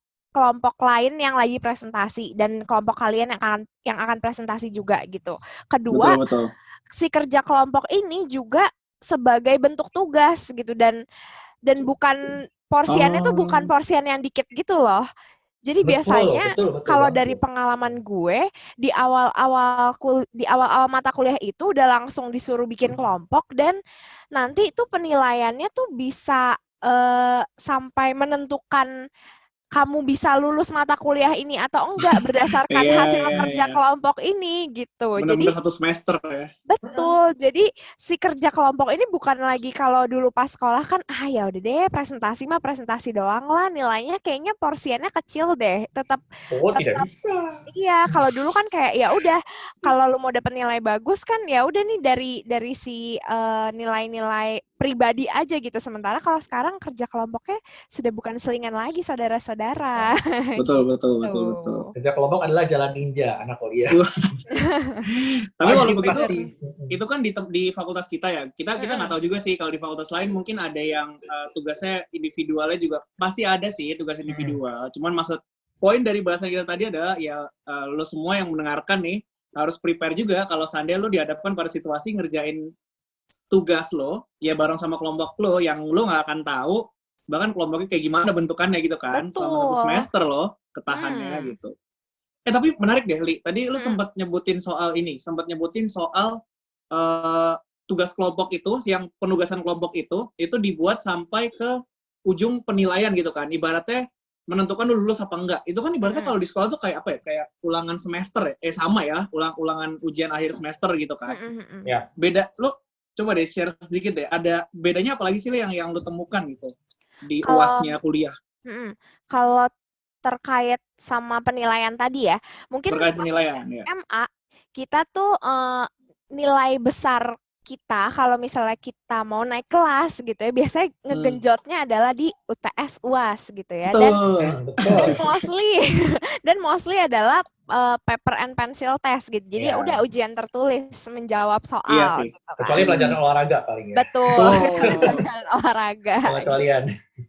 C: lain yang lagi presentasi dan kelompok kalian yang akan presentasi juga gitu. Kedua,
A: Betul.
C: si kerja kelompok ini juga sebagai bentuk tugas gitu dan bukan porsiannya tuh bukan porsian yang dikit gitu loh. Jadi biasanya
B: betul
C: kalau
B: banget.
C: dari pengalaman gue di awal-awal mata kuliah itu udah langsung disuruh bikin kelompok dan nanti itu penilaiannya tuh bisa sampai menentukan kamu bisa lulus mata kuliah ini atau enggak berdasarkan hasil kerja kelompok ini gitu.
A: Benar-benar
C: Jadi
A: 1 semester ya.
C: betul. Jadi si kerja kelompok ini bukan lagi kalau dulu pas sekolah kan ya udah deh presentasi mah presentasi doang lah, nilainya kayaknya porsiannya kecil deh. Tetap
B: Tidak bisa.
C: Iya, kalau dulu kan kayak ya udah kalau lu mau dapet nilai bagus kan ya udah nih dari si nilai-nilai pribadi aja gitu. Sementara kalau sekarang kerja kelompoknya sudah bukan selingan lagi saudara-saudara.
A: Betul.
B: Kerja kelompok adalah jalan ninja anak kuliah.
A: Tapi walaupun begitu, itu kan di fakultas kita ya. Kita nggak tahu juga sih kalau di fakultas lain mungkin ada yang tugasnya individualnya juga pasti ada sih tugas individual. Cuman poin dari bahasan kita tadi adalah ya lo semua yang mendengarkan nih harus prepare juga kalau seandainya lo dihadapkan pada situasi ngerjain tugas lo ya bareng sama kelompok lo yang lo nggak akan tahu bahkan kelompoknya kayak gimana bentukannya gitu kan.
C: Betul.
A: Selama 1 semester lo ketahannya gitu. Tapi menarik deh Li, tadi lo sempat nyebutin soal tugas kelompok itu, yang penugasan kelompok itu dibuat sampai ke ujung penilaian gitu kan, ibaratnya menentukan lu lulus apa enggak. Itu kan ibaratnya kalau di sekolah tuh kayak apa ya? Kayak ulangan semester ya? Sama ya, ulangan ujian akhir semester gitu kan.
B: Ya.
A: Beda, lu coba deh share sedikit deh. Ada bedanya apa lagi sih yang lu temukan gitu di UAS-nya kuliah?
C: Kalau terkait sama penilaian tadi ya, mungkin
A: terkait penilaian ya.
C: SMA kita tuh nilai besar kita kalau misalnya kita mau naik kelas gitu ya biasanya ngegenjotnya adalah di UTS UAS gitu ya. Dan mostly adalah paper and pencil test gitu. Jadi udah ujian tertulis menjawab soal.
B: Iya sih. Gitu kan. Kecuali pelajaran olahraga paling ya.
C: Betul. Pelajaran olahraga.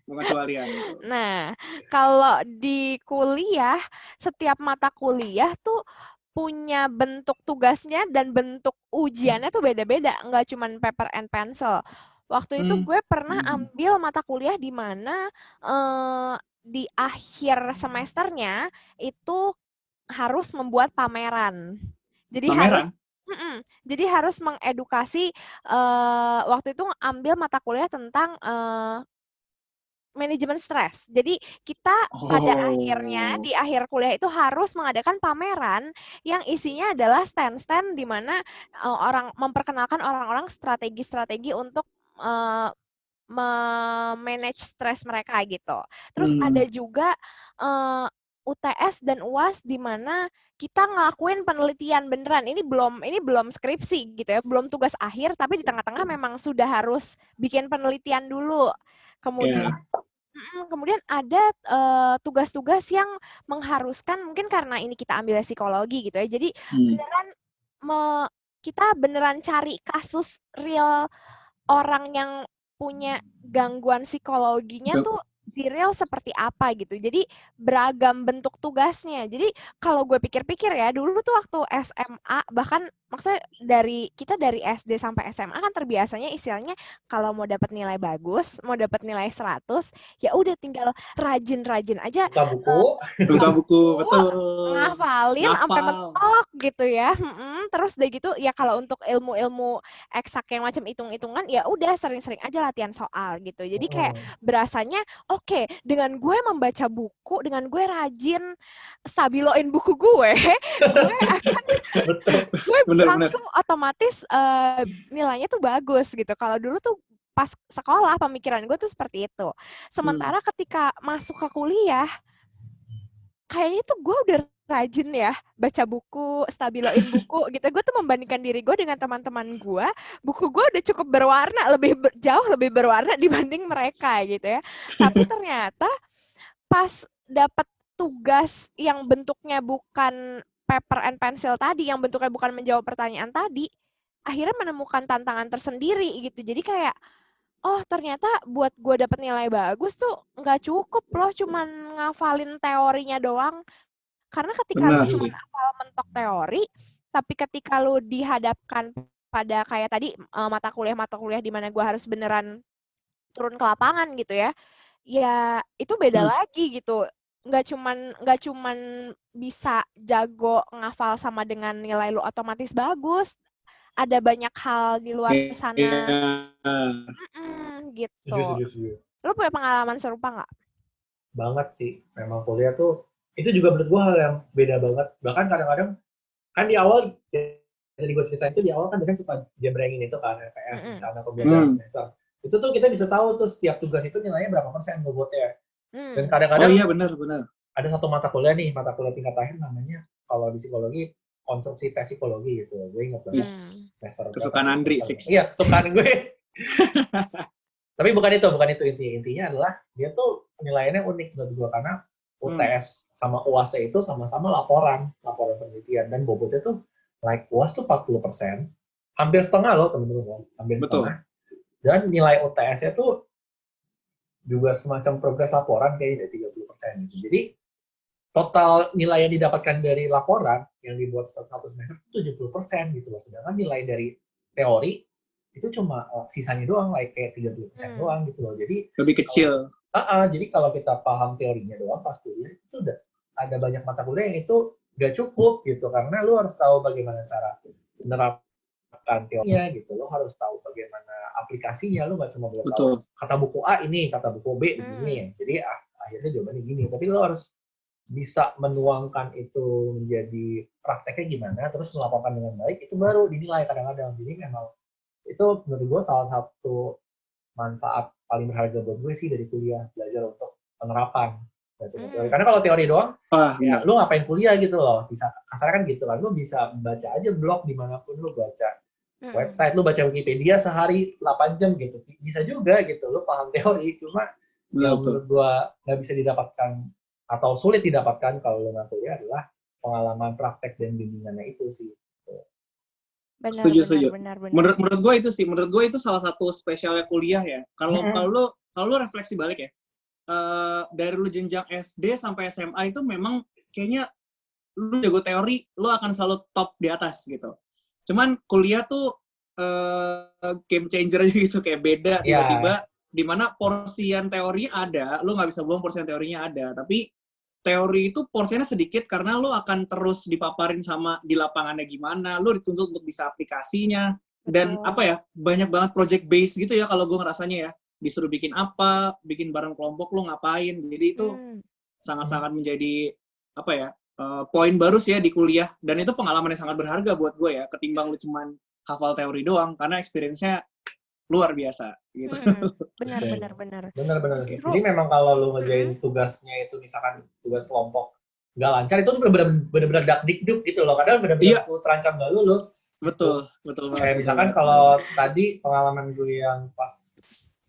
B: Pengecualian.
C: Nah, kalau di kuliah setiap mata kuliah tuh punya bentuk tugasnya dan bentuk ujiannya tuh beda-beda, nggak cuma paper and pencil. Waktu itu gue pernah ambil mata kuliah di mana di akhir semesternya itu harus membuat pameran. Jadi harus mengedukasi. Waktu itu ambil mata kuliah tentang manajemen stres. Jadi kita pada akhirnya di akhir kuliah itu harus mengadakan pameran yang isinya adalah stand-stand di mana memperkenalkan orang-orang strategi-strategi untuk manage stres mereka gitu. Terus ada juga UTS dan UAS di mana kita ngelakuin penelitian beneran. Ini belum skripsi gitu ya, belum tugas akhir, tapi di tengah-tengah memang sudah harus bikin penelitian dulu. Kemudian ada tugas-tugas yang mengharuskan, mungkin karena ini kita ambil psikologi gitu ya, jadi kita beneran cari kasus real orang yang punya gangguan psikologinya tuh di real seperti apa gitu. Jadi beragam bentuk tugasnya. Jadi kalau gue pikir-pikir ya, dulu tuh waktu SMA, bahkan maksudnya kita dari SD sampai SMA kan terbiasanya istilahnya kalau mau dapat nilai bagus, mau dapat nilai 100, ya udah tinggal rajin-rajin aja.
A: Buka buku, betul.
C: Ngafalin sampai mentok gitu ya. Terus udah gitu ya kalau untuk ilmu-ilmu eksak yang macam hitung-hitungan ya udah sering-sering aja latihan soal gitu. Jadi kayak berasanya oke, dengan gue membaca buku, dengan gue rajin stabiloin buku gue akan langsung otomatis nilainya tuh bagus gitu. Kalau dulu tuh pas sekolah pemikiran gue tuh seperti itu. Sementara ketika masuk ke kuliah, kayaknya tuh gue udah rajin ya baca buku, stabiloin buku gitu. Gue tuh membandingkan diri gue dengan teman-teman gue, buku gue udah cukup berwarna, jauh lebih berwarna dibanding mereka gitu ya. Tapi ternyata pas dapat tugas yang bentuknya bukan paper and pencil tadi, yang bentuknya bukan menjawab pertanyaan tadi, akhirnya menemukan tantangan tersendiri gitu. Jadi kayak, oh ternyata buat gue dapet nilai bagus tuh nggak cukup loh cuman ngafalin teorinya doang. Karena ketika lu
A: Benar
C: cuma
A: sih.
C: asal mentok teori, tapi ketika lu dihadapkan pada kayak tadi mata kuliah di mana gue harus beneran turun ke lapangan gitu ya, ya itu beda
A: Hmm.
C: lagi gitu. Nggak cuman bisa jago ngafal sama dengan nilai lu otomatis bagus. Ada banyak hal di luar sana.
A: Iya.
C: Gitu.
B: Setuju, setuju, setuju.
C: Lu punya pengalaman serupa nggak?
B: Banget sih. Memang kuliah tuh, itu juga menurut gue hal yang beda banget. Bahkan kadang-kadang, kan di awal, jadi gue cerita itu di awal kan biasanya suka jembrengin itu kan, RPS, rencana pembelajaran
A: Hmm.
B: semester. Itu tuh kita bisa tahu tuh setiap tugas itu nilainya berapa persen bobotnya. Dan
C: Hmm.
A: Oh
B: kadang-kadang
A: iya benar.
B: ada satu mata kuliah nih, mata kuliah tingkat akhir namanya, kalau di psikologi, konstruksi tes psikologi gitu. Gue ingat banget
A: Is
B: semester berapa
A: kesukaan
B: tuh,
A: Andri
B: semester.
A: fix.
B: Iya, kesukaan gue. Tapi bukan itu intinya adalah dia tuh penilaiannya unik menurut gue karena UTS sama UAS itu sama-sama laporan penelitian dan bobotnya tuh like UAS tuh 40%, hampir setengah loh teman-teman, hampir
A: Betul.
B: setengah. Dan nilai UTS-nya tuh juga semacam progres laporan kayaknya 30% gitu. Jadi total nilai yang didapatkan dari laporan yang dibuat satu semester itu 70% gitu loh. Sedangkan nilai dari teori itu cuma sisanya doang, like kayak 30% doang gitu loh. Jadi
A: Lebih kecil.
B: jadi kalau kita paham teorinya doang pas kuliah itu udah ada banyak mata kuliah yang itu gak cukup gitu karena lu harus tahu bagaimana cara menerapkan teorinya gitu. Lu harus tahu bagaimana aplikasinya. Lu gak cuma boleh tahu
A: Betul.
B: kata buku A ini, kata buku B begini. Jadi akhirnya jawabannya gini. Tapi lu harus bisa menuangkan itu menjadi prakteknya gimana, terus melaporkan dengan baik, itu baru dinilai kadang-kadang. Jadi memang itu menurut gue salah satu manfaat paling berharga buat gue sih dari kuliah, belajar untuk penerapan. Karena kalau teori doang, ya lu ngapain kuliah gitu loh, bisa kasarnya kan gitu kan, lu bisa baca aja blog dimanapun lu baca website, lu baca Wikipedia sehari 8 jam gitu, bisa juga gitu, lu paham teori, cuma yang menurut gue nggak bisa didapatkan atau sulit didapatkan kalau lu nggak kuliah adalah pengalaman praktek dan bimbingannya itu sih.
A: Setuju. Menurut gue itu sih, menurut gue itu salah satu spesialnya kuliah ya. Kalau lu refleksi balik ya, dari lu jenjang SD sampai SMA itu memang kayaknya lu jago teori, lu akan selalu top di atas gitu. Cuman kuliah tuh game changer aja gitu, kayak beda tiba-tiba. Dimana porsian teorinya ada, lu nggak bisa bohong porsian teorinya ada, tapi teori itu porsinya sedikit karena lu akan terus dipaparin sama di lapangannya gimana, lu dituntut untuk bisa aplikasinya, dan apa ya, banyak banget project base gitu ya kalau gue ngerasanya ya, disuruh bikin apa, bikin bareng kelompok lu ngapain, jadi itu sangat-sangat menjadi apa ya, poin baru sih ya di kuliah, dan itu pengalaman yang sangat berharga buat gue ya, ketimbang lu cuman hafal teori doang, karena experience-nya luar biasa gitu.
C: Benar.
B: Jadi memang kalau lu ngerjain tugasnya itu misalkan tugas kelompok nggak lancar, itu tuh benar-benar dakdikduk gitu loh. Kadang benar-benar tuh terancam nggak lulus.
A: Betul banget.
B: Kayak misalkan kalau tadi pengalaman gue yang pas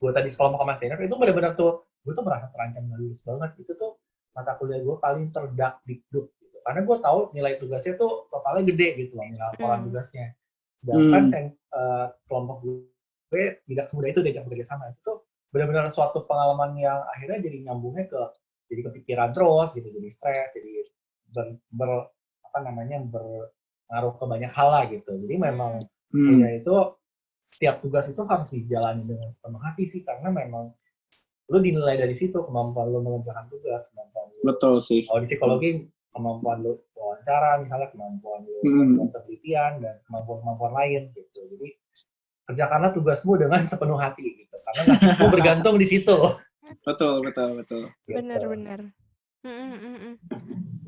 B: gue tadi sekelompok sama senior itu benar-benar tuh gue tuh merasa terancam nggak lulus banget. Itu tuh mata kuliah gue paling terdakdikduk gitu. Karena gue tahu nilai tugasnya tuh totalnya gede gitu loh, nilai hafalan tugasnya. Sedangkan kelompok gue tidak semudah itu diajak bekerja sama. Itu tuh benar-benar suatu pengalaman yang akhirnya jadi nyambungnya jadi kepikiran terus gitu, jadi stres, jadi berpengaruh ke banyak hal lah gitu. Jadi memang kuliah itu setiap tugas itu harus dijalani dengan sepenuh hati sih, karena memang lu dinilai dari situ kemampuan lu mengerjakan tugas, kemampuan lu.
A: Betul sih.
B: Kalau di psikologi kemampuan lu wawancara misalnya, kemampuan lu melakukan penelitian dan kemampuan lain gitu. Jadi kerjakanlah tugasmu dengan sepenuh hati gitu, karena nasibmu bergantung di situ.
A: Betul.
C: Benar.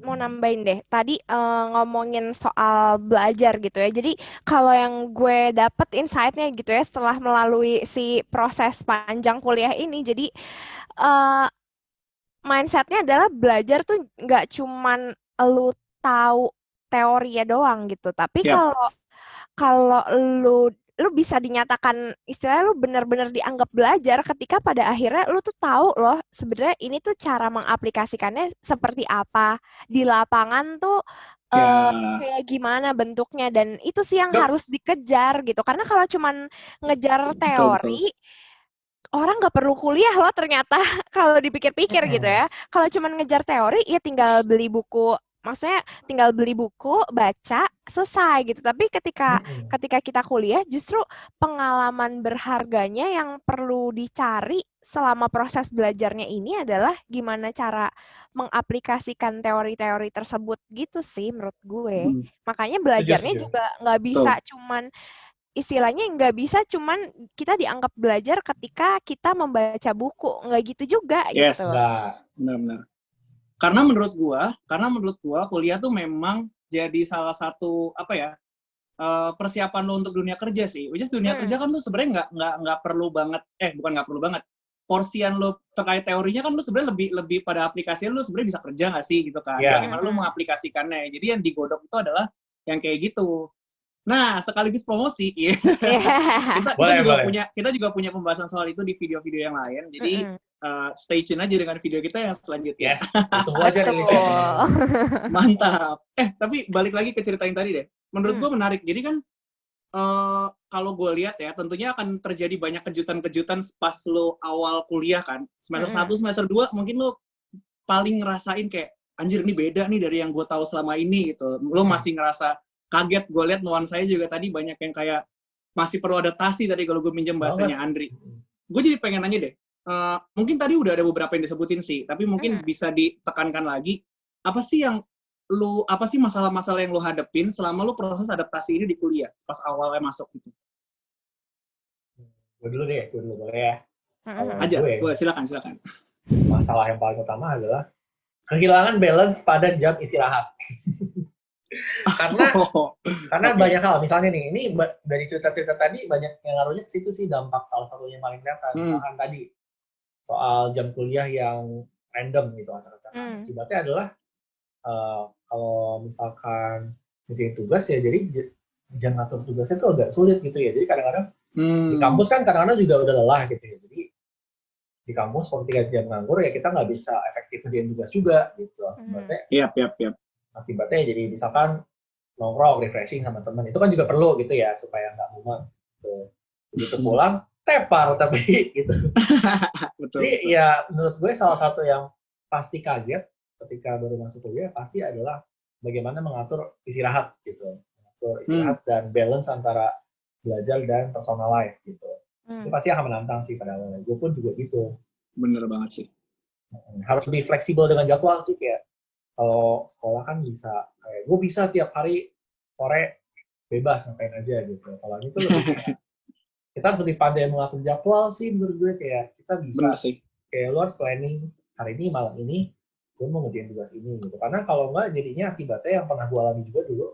C: Mau nambahin deh, tadi ngomongin soal belajar gitu ya. Jadi kalau yang gue dapet insight-nya gitu ya setelah melalui si proses panjang kuliah ini, jadi mindset-nya adalah belajar tuh nggak cuman lu tahu teorinya doang gitu. Tapi
A: Yap,
C: kalau kalau lu bisa dinyatakan istilahnya lu benar-benar dianggap belajar ketika pada akhirnya lu tuh tahu loh sebenarnya ini tuh cara mengaplikasikannya seperti apa di lapangan tuh
A: ya,
C: kayak gimana bentuknya dan itu sih yang harus
B: Jobs.
C: dikejar gitu karena kalau cuman ngejar
A: betul betul.
C: teori orang nggak perlu kuliah loh ternyata kalau dipikir-pikir gitu
B: Mm-mm.
C: ya. Kalau cuman ngejar teori ya tinggal beli buku, maksudnya tinggal beli buku, baca, selesai gitu. Tapi ketika
B: Mm-mm.
C: ketika kita kuliah justru pengalaman berharganya yang perlu dicari selama proses belajarnya ini adalah gimana cara mengaplikasikan teori-teori tersebut gitu sih menurut gue.
A: Hmm,
C: Makanya
B: Setuju,
C: belajarnya
B: setuju.
C: juga nggak bisa
A: betul.
C: cuman istilahnya nggak bisa cuman kita dianggap belajar ketika kita membaca buku nggak gitu juga
A: Yes,
C: gitu.
B: Enggak.
A: benar-benar. Karena menurut gua kuliah tuh memang jadi salah satu apa ya, persiapan lo untuk dunia kerja sih. Which is dunia
C: Hmm,
A: kerja kan lu sebenarnya nggak perlu banget, bukan nggak perlu banget. Porsian lo terkait teorinya kan lu sebenarnya lebih lebih pada aplikasinya lu sebenarnya bisa kerja nggak sih gitu kan.
B: Ya.
A: Bagaimana lu
C: mm-mm.
A: mengaplikasikannya. Jadi yang digodok itu adalah yang kayak gitu. Nah, sekaligus promosi, ya.
C: Iya.
A: kita
B: Boleh,
A: juga
B: boleh.
A: punya pembahasan soal itu di video-video yang lain. Jadi
C: Mm-mm.
A: stay tune aja dengan video kita yang selanjutnya.
B: Yes. Ditunggu aja
C: Betul.
B: rilisnya, teman-teman.
A: Mantap. Tapi balik lagi ke cerita yang tadi deh. Menurut
C: Hmm,
A: gue menarik. Jadi kan kalau gue lihat ya, tentunya akan terjadi banyak kejutan-kejutan pas lo awal kuliah kan. Semester
C: mm-mm.
A: satu, semester 2 mungkin lo paling ngerasain kayak, anjir ini beda nih dari yang gue tahu selama ini gitu. Lo
B: Mm-mm.
A: masih ngerasa kaget. Gue lihat nuansanya juga tadi banyak yang kayak masih perlu adaptasi tadi kalau gue minjem
B: Banget.
A: bahasanya Andri. Gue jadi pengen nanya deh, mungkin tadi udah ada beberapa yang disebutin sih, tapi mungkin
C: Mm.
A: bisa ditekankan lagi, apa sih masalah-masalah yang lu hadepin selama lu proses adaptasi ini di kuliah, pas awalnya masuk gitu?
B: Gue dulu boleh ya. Kalau
C: Mm-mm.
A: Aja,
B: gue,
A: boleh, silakan.
B: masalah yang paling utama adalah kehilangan balance pada jam istirahat. Karena
A: Oke.
B: banyak hal, misalnya nih, ini dari cerita-cerita tadi banyak yang ngaruhnya ke situ sih, dampak salah satunya yang paling kelihatan. Misalkan tadi soal jam kuliah yang random gitu acak-acakan.
C: Mm.
B: Akibatnya adalah kalau misalkan ngerjain tugas ya, jadi jam ngatur tugasnya itu agak sulit gitu ya. Jadi kadang-kadang di kampus kan kadang-kadang juga udah lelah gitu ya. Jadi di kampus kalau 3 jam nganggur ya kita nggak bisa efektif ngerjain tugas juga gitu.
C: Mm.
A: Yap.
B: Akibatnya jadi misalkan nongkrong, refreshing sama teman itu kan juga perlu gitu ya supaya nggak mumet. Gitu. Begitu pulang tepar tapi gitu.
A: Betul.
B: Jadi ya menurut gue salah satu yang pasti kaget ketika baru masuk kuliah pasti adalah bagaimana mengatur istirahat gitu. Mengatur istirahat dan balance antara belajar dan personal life gitu. Itu
C: Mm.
B: pasti akan menantang sih pada awalnya. Gue pun juga gitu.
A: Bener banget sih.
B: Harus lebih fleksibel dengan jadwal sih, kayak kalau sekolah kan bisa kayak gue bisa tiap hari sore bebas ngapain aja gitu. Kalau ini tuh lebih kayak kita harus lebih pandai mengatur jadwal sih menurut gue, kayak kita bisa
A: Bener sih.
B: kayak lu harus planning hari ini malam ini gue mau ngerjain tugas ini gitu. Karena kalau enggak jadinya akibatnya yang pernah gue alami juga dulu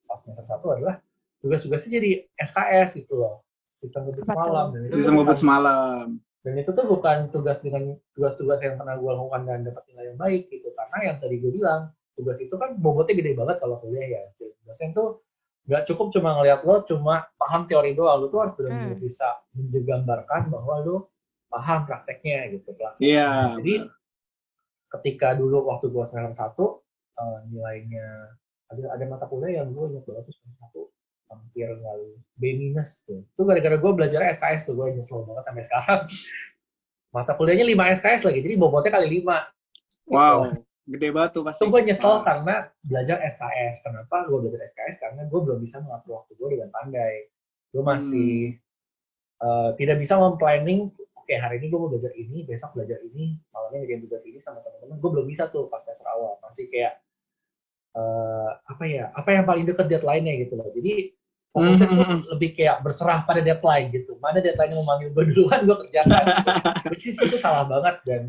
B: pas semester 1 adalah tugas-tugasnya jadi SKS gitu loh. Sistem ngebut
C: Apa tuh?
B: semalam dan itu tuh
A: Sistem
B: bukan
A: ngebut semalam.
B: tugas dengan tugas-tugas yang pernah gue lakukan dan dapat nilai yang baik gitu. Karena yang tadi gue bilang, tugas itu kan bobotnya gede banget kalau kuliah ya. Tugasnya tuh nggak cukup cuma ngeliat lo cuma paham teori doang, lo tuh harus benar-benar
C: Mm.
B: bisa menggambarkan bahwa lo paham prakteknya gitu.
A: Iya,
B: Jadi
A: bener.
B: ketika dulu waktu gue semester 1 nilainya ada mata kuliah yang gue ingat banget tuh semester 1 hampir lalu B minus tuh. Itu gara-gara gue belajar SKS tuh, gue nyesel banget sampai sekarang. Mata kuliahnya 5 SKS lagi, jadi bobotnya kali 5.
A: Wow, gede banget tuh pasti.
B: Itu gue nyesel karena belajar SKS. Kenapa gue belajar SKS? Karena gue belum bisa mengatur waktu gue dengan pandai. Gue masih tidak bisa memplanning, oke hari ini gue mau belajar ini, besok belajar ini, malamnya ngerjain tugas ini sama teman-teman. Gue belum bisa tuh pas semester awal. Masih kayak apa yang paling deket deadline-nya gitu loh. Jadi fokusnya tuh lebih kayak berserah pada deadline gitu. Mana deadline yang memanggil gue duluan, gue kerjakan. Which is itu salah banget, dan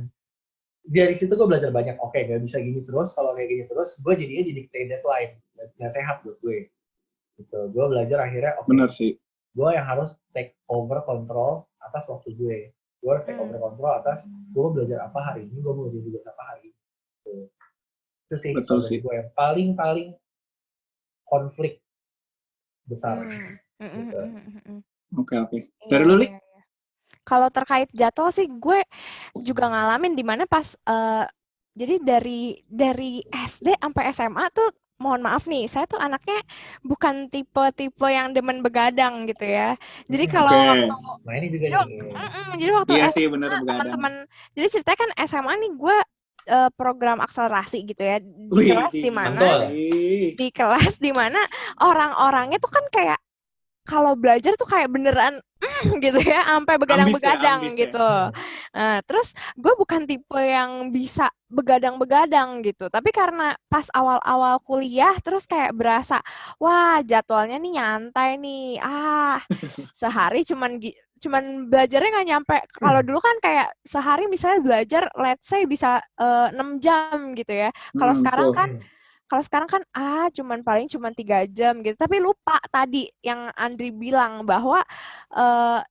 B: dari situ gue belajar banyak. Oke, nggak bisa gini terus. Kalau kayak gini terus, gue jadinya jadi deadline. Nggak sehat buat gue. Gitu. Gue belajar akhirnya,
A: Bener sih.
B: gue yang harus take over control atas waktu gue. Gue harus take over control atas gue belajar apa hari ini, gue mau jadi tugas apa hari ini. Gitu. Itu sih
A: Betul
B: kalau dari
A: sih.
B: gue yang paling konflik besar.
C: Mm.
B: Gitu.
A: Oke.
C: Iya,
A: Dari lu, Li?
C: iya, iya. Kalau terkait jadwal sih gue juga ngalamin di mana pas jadi dari SD sampai SMA tuh mohon maaf nih, saya tuh anaknya bukan tipe-tipe yang demen begadang gitu ya. Jadi
A: Oke.
C: kalau waktu
B: Nah ini juga
C: jadi,
B: nih.
C: jadi waktu
A: Iya sih, bener
C: SMA
A: begadang.
C: teman-teman, jadi ceritanya kan SMA nih gue program akselerasi gitu ya di
A: Wih,
C: kelas di mana
B: Mantul.
C: orang-orangnya tuh kan kayak kalau belajar tuh kayak beneran gitu ya, sampai begadang-begadang
A: Ambis ya.
C: gitu. Nah, terus gue bukan tipe yang bisa begadang-begadang gitu. Tapi karena pas awal-awal kuliah, terus kayak berasa, wah jadwalnya nih nyantai nih. Sehari cuman belajarnya nggak nyampe. Kalau dulu kan kayak sehari misalnya belajar, let's say bisa 6 jam gitu ya. Kalau sekarang
A: Full.
C: kan cuman 3 jam gitu. Tapi lupa tadi yang Andri bilang bahwa eh,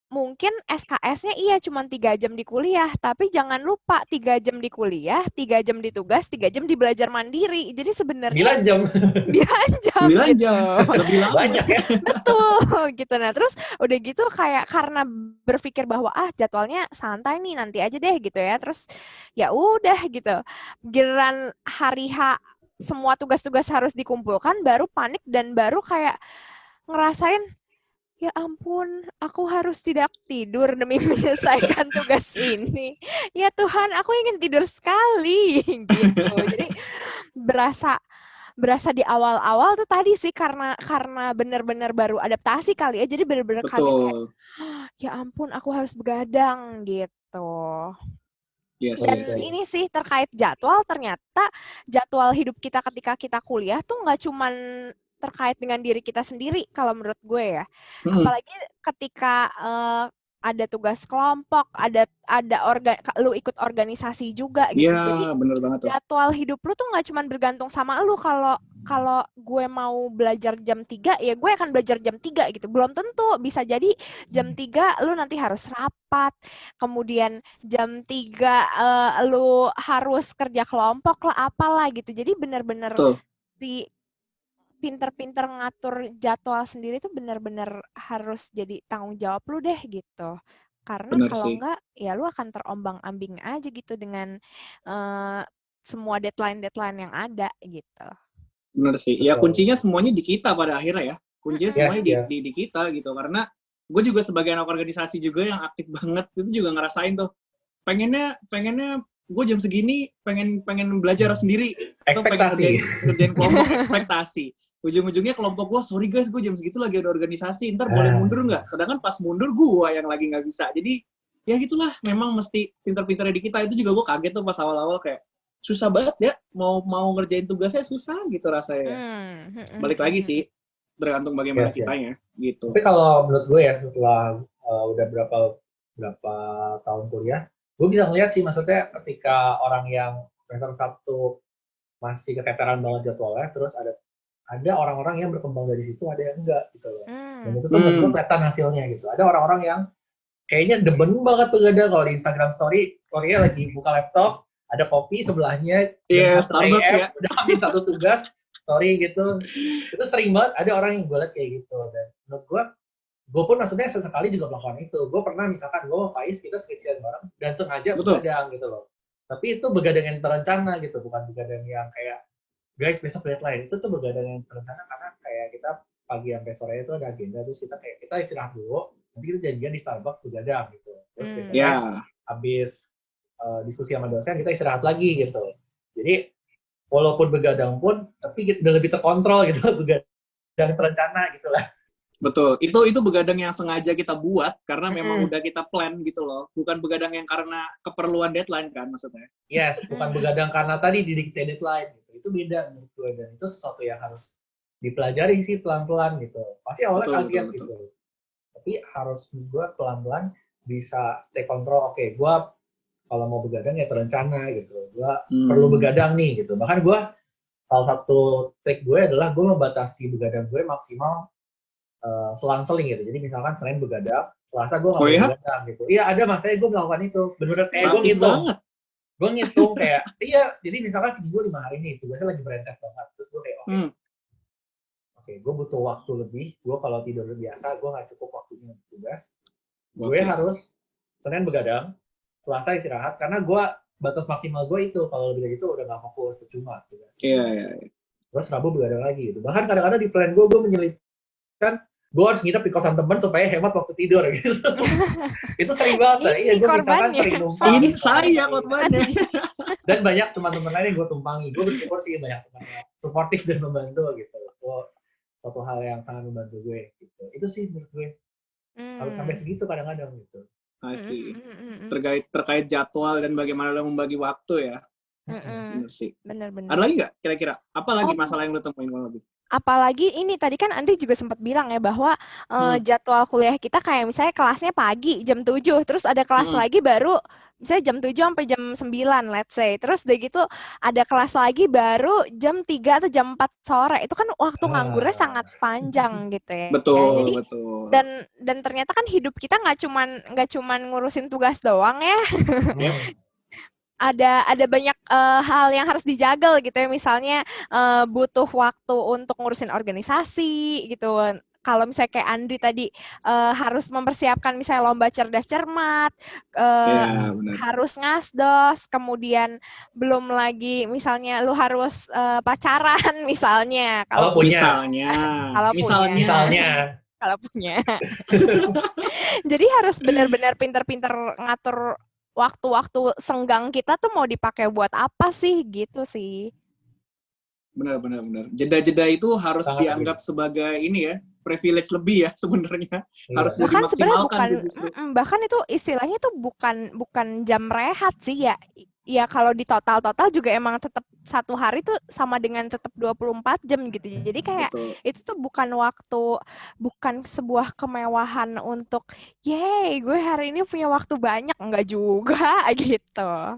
C: mungkin SKS-nya iya cuman 3 jam di kuliah, tapi jangan lupa 3 jam di kuliah, 3 jam di tugas, 3 jam di belajar mandiri. Jadi sebenarnya
B: 9 jam.
C: 9 jam
A: 9
C: gitu.
A: jam. Lebih lama.
B: Banyak ya.
C: Betul gitu. Nah, terus udah gitu kayak karena berpikir bahwa jadwalnya santai nih nanti aja deh gitu ya. Terus ya udah gitu. Giliran hari H semua tugas-tugas harus dikumpulkan baru panik dan baru kayak ngerasain ya ampun, aku harus tidak tidur demi menyelesaikan tugas ini. Ya Tuhan, aku ingin tidur sekali gitu. Jadi berasa berasa di awal-awal tuh tadi sih karena benar-benar baru adaptasi kali ya. Jadi benar-benar kaget kayak
A: Betul.
C: ya ampun, aku harus begadang gitu.
A: Iya
C: Dan
A: sih.
C: ini sih terkait jadwal, ternyata jadwal hidup kita ketika kita kuliah tuh nggak cuman terkait dengan diri kita sendiri kalau menurut gue ya. Apalagi ketika ada tugas kelompok, lu ikut organisasi juga gitu.
A: Iya,
C: Jadi
A: bener banget tuh.
C: jadwal hidup lu tuh nggak cuman bergantung sama lu. Kalau kalau gue mau belajar jam 3 ya gue akan belajar jam 3 gitu. Belum tentu bisa jadi jam 3 lu nanti harus rapat. Kemudian jam 3 lu harus kerja kelompok lah apalah gitu. Jadi benar-benar
A: Betul.
C: si pinter-pinter ngatur jadwal sendiri tuh benar-benar harus jadi tanggung jawab lu deh gitu. Karena
A: Bener
C: kalau
A: sih.
C: enggak ya lu akan terombang-ambing aja gitu dengan semua deadline-deadline yang ada gitu.
A: Bener sih. Ya kuncinya semuanya di kita pada akhirnya ya. Kuncinya semuanya di kita gitu. Karena gue juga sebagai anak organisasi juga yang aktif banget itu juga ngerasain tuh. Pengennya gue jam segini pengen belajar sendiri. Atau pengen ngerjain kelompok ekspektasi. Ujung-ujungnya kelompok gue, sorry guys, gue jam segitu lagi ada organisasi, ntar boleh mundur nggak? Sedangkan pas mundur gue yang lagi nggak bisa. Jadi ya gitulah, memang mesti pinter-pinternya di kita. Itu juga gue kaget tuh pas awal-awal kayak susah banget ya mau ngerjain tugasnya susah gitu rasanya. Balik lagi sih, tergantung bagaimana kitanya gitu.
B: Tapi kalau menurut gue ya setelah udah berapa tahun kuliah, gue bisa ngeliat sih maksudnya ketika orang yang semester 1 masih keteteran banget jadwalnya, terus ada orang-orang yang berkembang dari situ, ada yang enggak gitu loh. Dan itu tuh menurut gue kelihatan hasilnya gitu. Ada orang-orang yang kayaknya demen banget begadang kalau di Instagram story-nya lagi buka laptop, ada kopi sebelahnya,
A: Starbucks ya.
B: udah ambil satu tugas, story gitu. Itu sering banget ada orang yang gue liat kayak gitu. Dan menurut gue pun maksudnya sesekali juga melakukan itu. Gue pernah misalkan gue sama Faiz kita skripsian bareng dan sengaja begadang gitu loh. Tapi itu begadang yang terencana gitu, bukan begadang yang kayak guys besok deadline. Itu tuh begadang yang terencana karena kayak kita pagi sampai sore itu ada agenda, terus kita istirahat dulu, nanti kita janjian di Starbucks begadang gitu. Terus biasanya habis diskusi sama dosen kita istirahat lagi gitu. Jadi walaupun begadang pun tapi udah lebih terkontrol gitu, begadang terencana gitu lah.
A: Betul, itu begadang yang sengaja kita buat karena memang udah kita plan gitu loh, bukan begadang yang karena keperluan deadline kan maksudnya.
B: Yes, bukan begadang karena tadi didikte deadline gitu. Itu beda menurut gue, dan itu sesuatu yang harus dipelajari sih pelan-pelan gitu. Pasti awalnya kaget gitu. Tapi harus gue pelan-pelan bisa take control. Oke, gue kalau mau begadang ya terencana gitu. Gue perlu begadang nih gitu. Bahkan gue salah satu trik gue adalah gue membatasi begadang gue maksimal selang-seling gitu. Jadi misalkan Senin begadang, Selasa gue nggak boleh begadang gitu. Iya ada, masanya gue melakukan itu. Bener-bener kayak gue ngitung. Gue ngitung kayak, iya, jadi misalkan seminggu 5 hari nih, tugasnya lagi berentet banget. Terus gue kayak, oke, gue butuh waktu lebih. Gue kalau tidur biasa, gue nggak cukup waktunya untuk tugas. Gue harus Senin begadang, Selasa istirahat, karena gue batas maksimal gue itu, kalau lebih dari itu udah nggak fokus, percuma tugas.
A: Iya.
B: Terus Rabu begadang lagi gitu. Bahkan kadang-kadang di plan gue menyelipkan gue harus nginep di kosan teman supaya hemat waktu tidur gitu. Itu sering banget. Iya, gue misalkan sering numpang.
A: Ini saya korbannya.
B: Dan banyak teman-teman lain yang gue tumpangi. Gue bersyukur sih banyak teman yang suportif dan membantu gitu. Itu suatu hal yang sangat membantu gue gitu. Itu sih menurut gue. Harus sampai segitu kadang-kadang gitu.
A: Asik. Terkait jadwal dan bagaimana lo membagi waktu ya. Bener sih.
C: Bener.
A: Ada lagi nggak kira-kira? Apa lagi masalah yang lo temuin kalau lebih?
C: Apalagi ini tadi kan Andri juga sempat bilang ya bahwa jadwal kuliah kita kayak misalnya kelasnya pagi jam 7, terus ada kelas lagi baru misalnya jam 7 sampai jam 9 let's say. Terus udah gitu ada kelas lagi baru jam 3 atau jam 4 sore. Itu kan waktu nganggurnya sangat panjang gitu ya.
A: Betul,
C: Jadi,
A: betul.
C: Dan ternyata kan hidup kita nggak cuman ngurusin tugas doang ya. Ada banyak hal yang harus dijaga gitu ya, misalnya butuh waktu untuk ngurusin organisasi gitu. Kalau misalnya kayak Andri tadi harus mempersiapkan misalnya lomba cerdas cermat, harus ngasdos, kemudian belum lagi misalnya lu harus pacaran misalnya
B: kalau punya.
C: Kalau punya. Jadi harus benar-benar pinter-pinter ngatur waktu-waktu senggang kita tuh mau dipakai buat apa sih gitu sih.
A: Benar. Jeda-jeda itu harus dianggap sebagai ini ya, privilege lebih ya sebenarnya. Harus dimaksimalkan.
C: Bahkan itu istilahnya tuh bukan jam rehat sih ya. Ya kalau di total juga emang tetap satu hari tuh sama dengan tetap 24 jam gitu. Jadi kayak itu tuh bukan sebuah kemewahan untuk yeay gue hari ini punya waktu banyak, enggak juga gitu.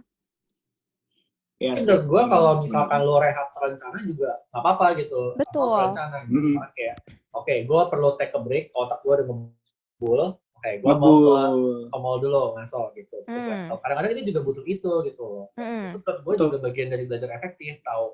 B: Ya, menurut gue kalau misalkan lo rehat terencana juga nggak apa-apa gitu.
C: Betul.
B: Terencana gitu. Kayak, oke, gue perlu take a break, otak gue udah ngebul. Oke, gue mau ke mall dulu, ngaso gitu. Kadang-kadang ini juga butuh itu gitu. Itu menurut gue juga bagian dari belajar efektif. Tahu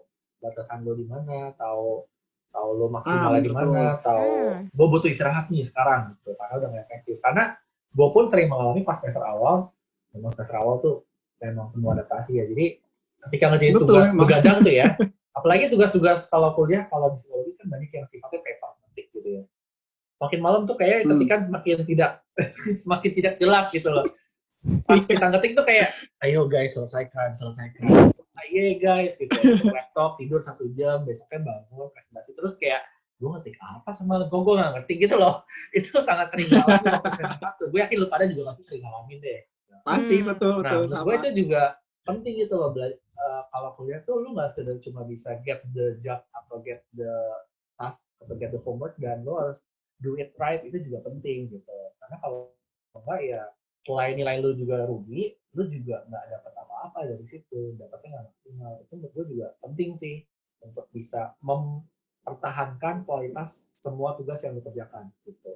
B: batasan lo di mana, tahu lo maksimalnya di mana, tahu gue butuh istirahat nih sekarang gitu. Karena udah nggak efektif. Karena gue pun sering mengalami pas semester awal. Memang semester awal tuh memang penuh adaptasi ya. Jadi ketika ngerjain tugas begadang tuh ya, apalagi tugas-tugas kalau kuliah, kalau di psikologi kan banyak yang sifatnya paper nanti gitu ya. Makin malam tuh kayak ketikan semakin tidak jelas gitu loh. Pas kita ngetik tuh kayak, ayo guys selesaikan. Ayo guys gitu. Laptop tidur 1 jam, besoknya bangun presentasi terus kayak gue ngetik apa semalam, gue nggak ngerti gitu loh. Itu sangat sering ngalamin waktu semester 1. Gue yakin lu pada juga pasti sering ngalamin deh.
A: Pasti betul
B: sama. Gue itu juga penting gitu loh, kalau kuliah tuh lu nggak sekedar cuma bisa get the job atau get the task atau get the homework, dan lu harus do it right, itu juga penting gitu. Karena kalau enggak ya selain nilai lu juga rugi, lu juga nggak dapat apa-apa dari situ, dapatnya nggak maksimal. Itu menurut gue juga penting sih untuk bisa mempertahankan kualitas semua tugas yang dikerjakan gitu.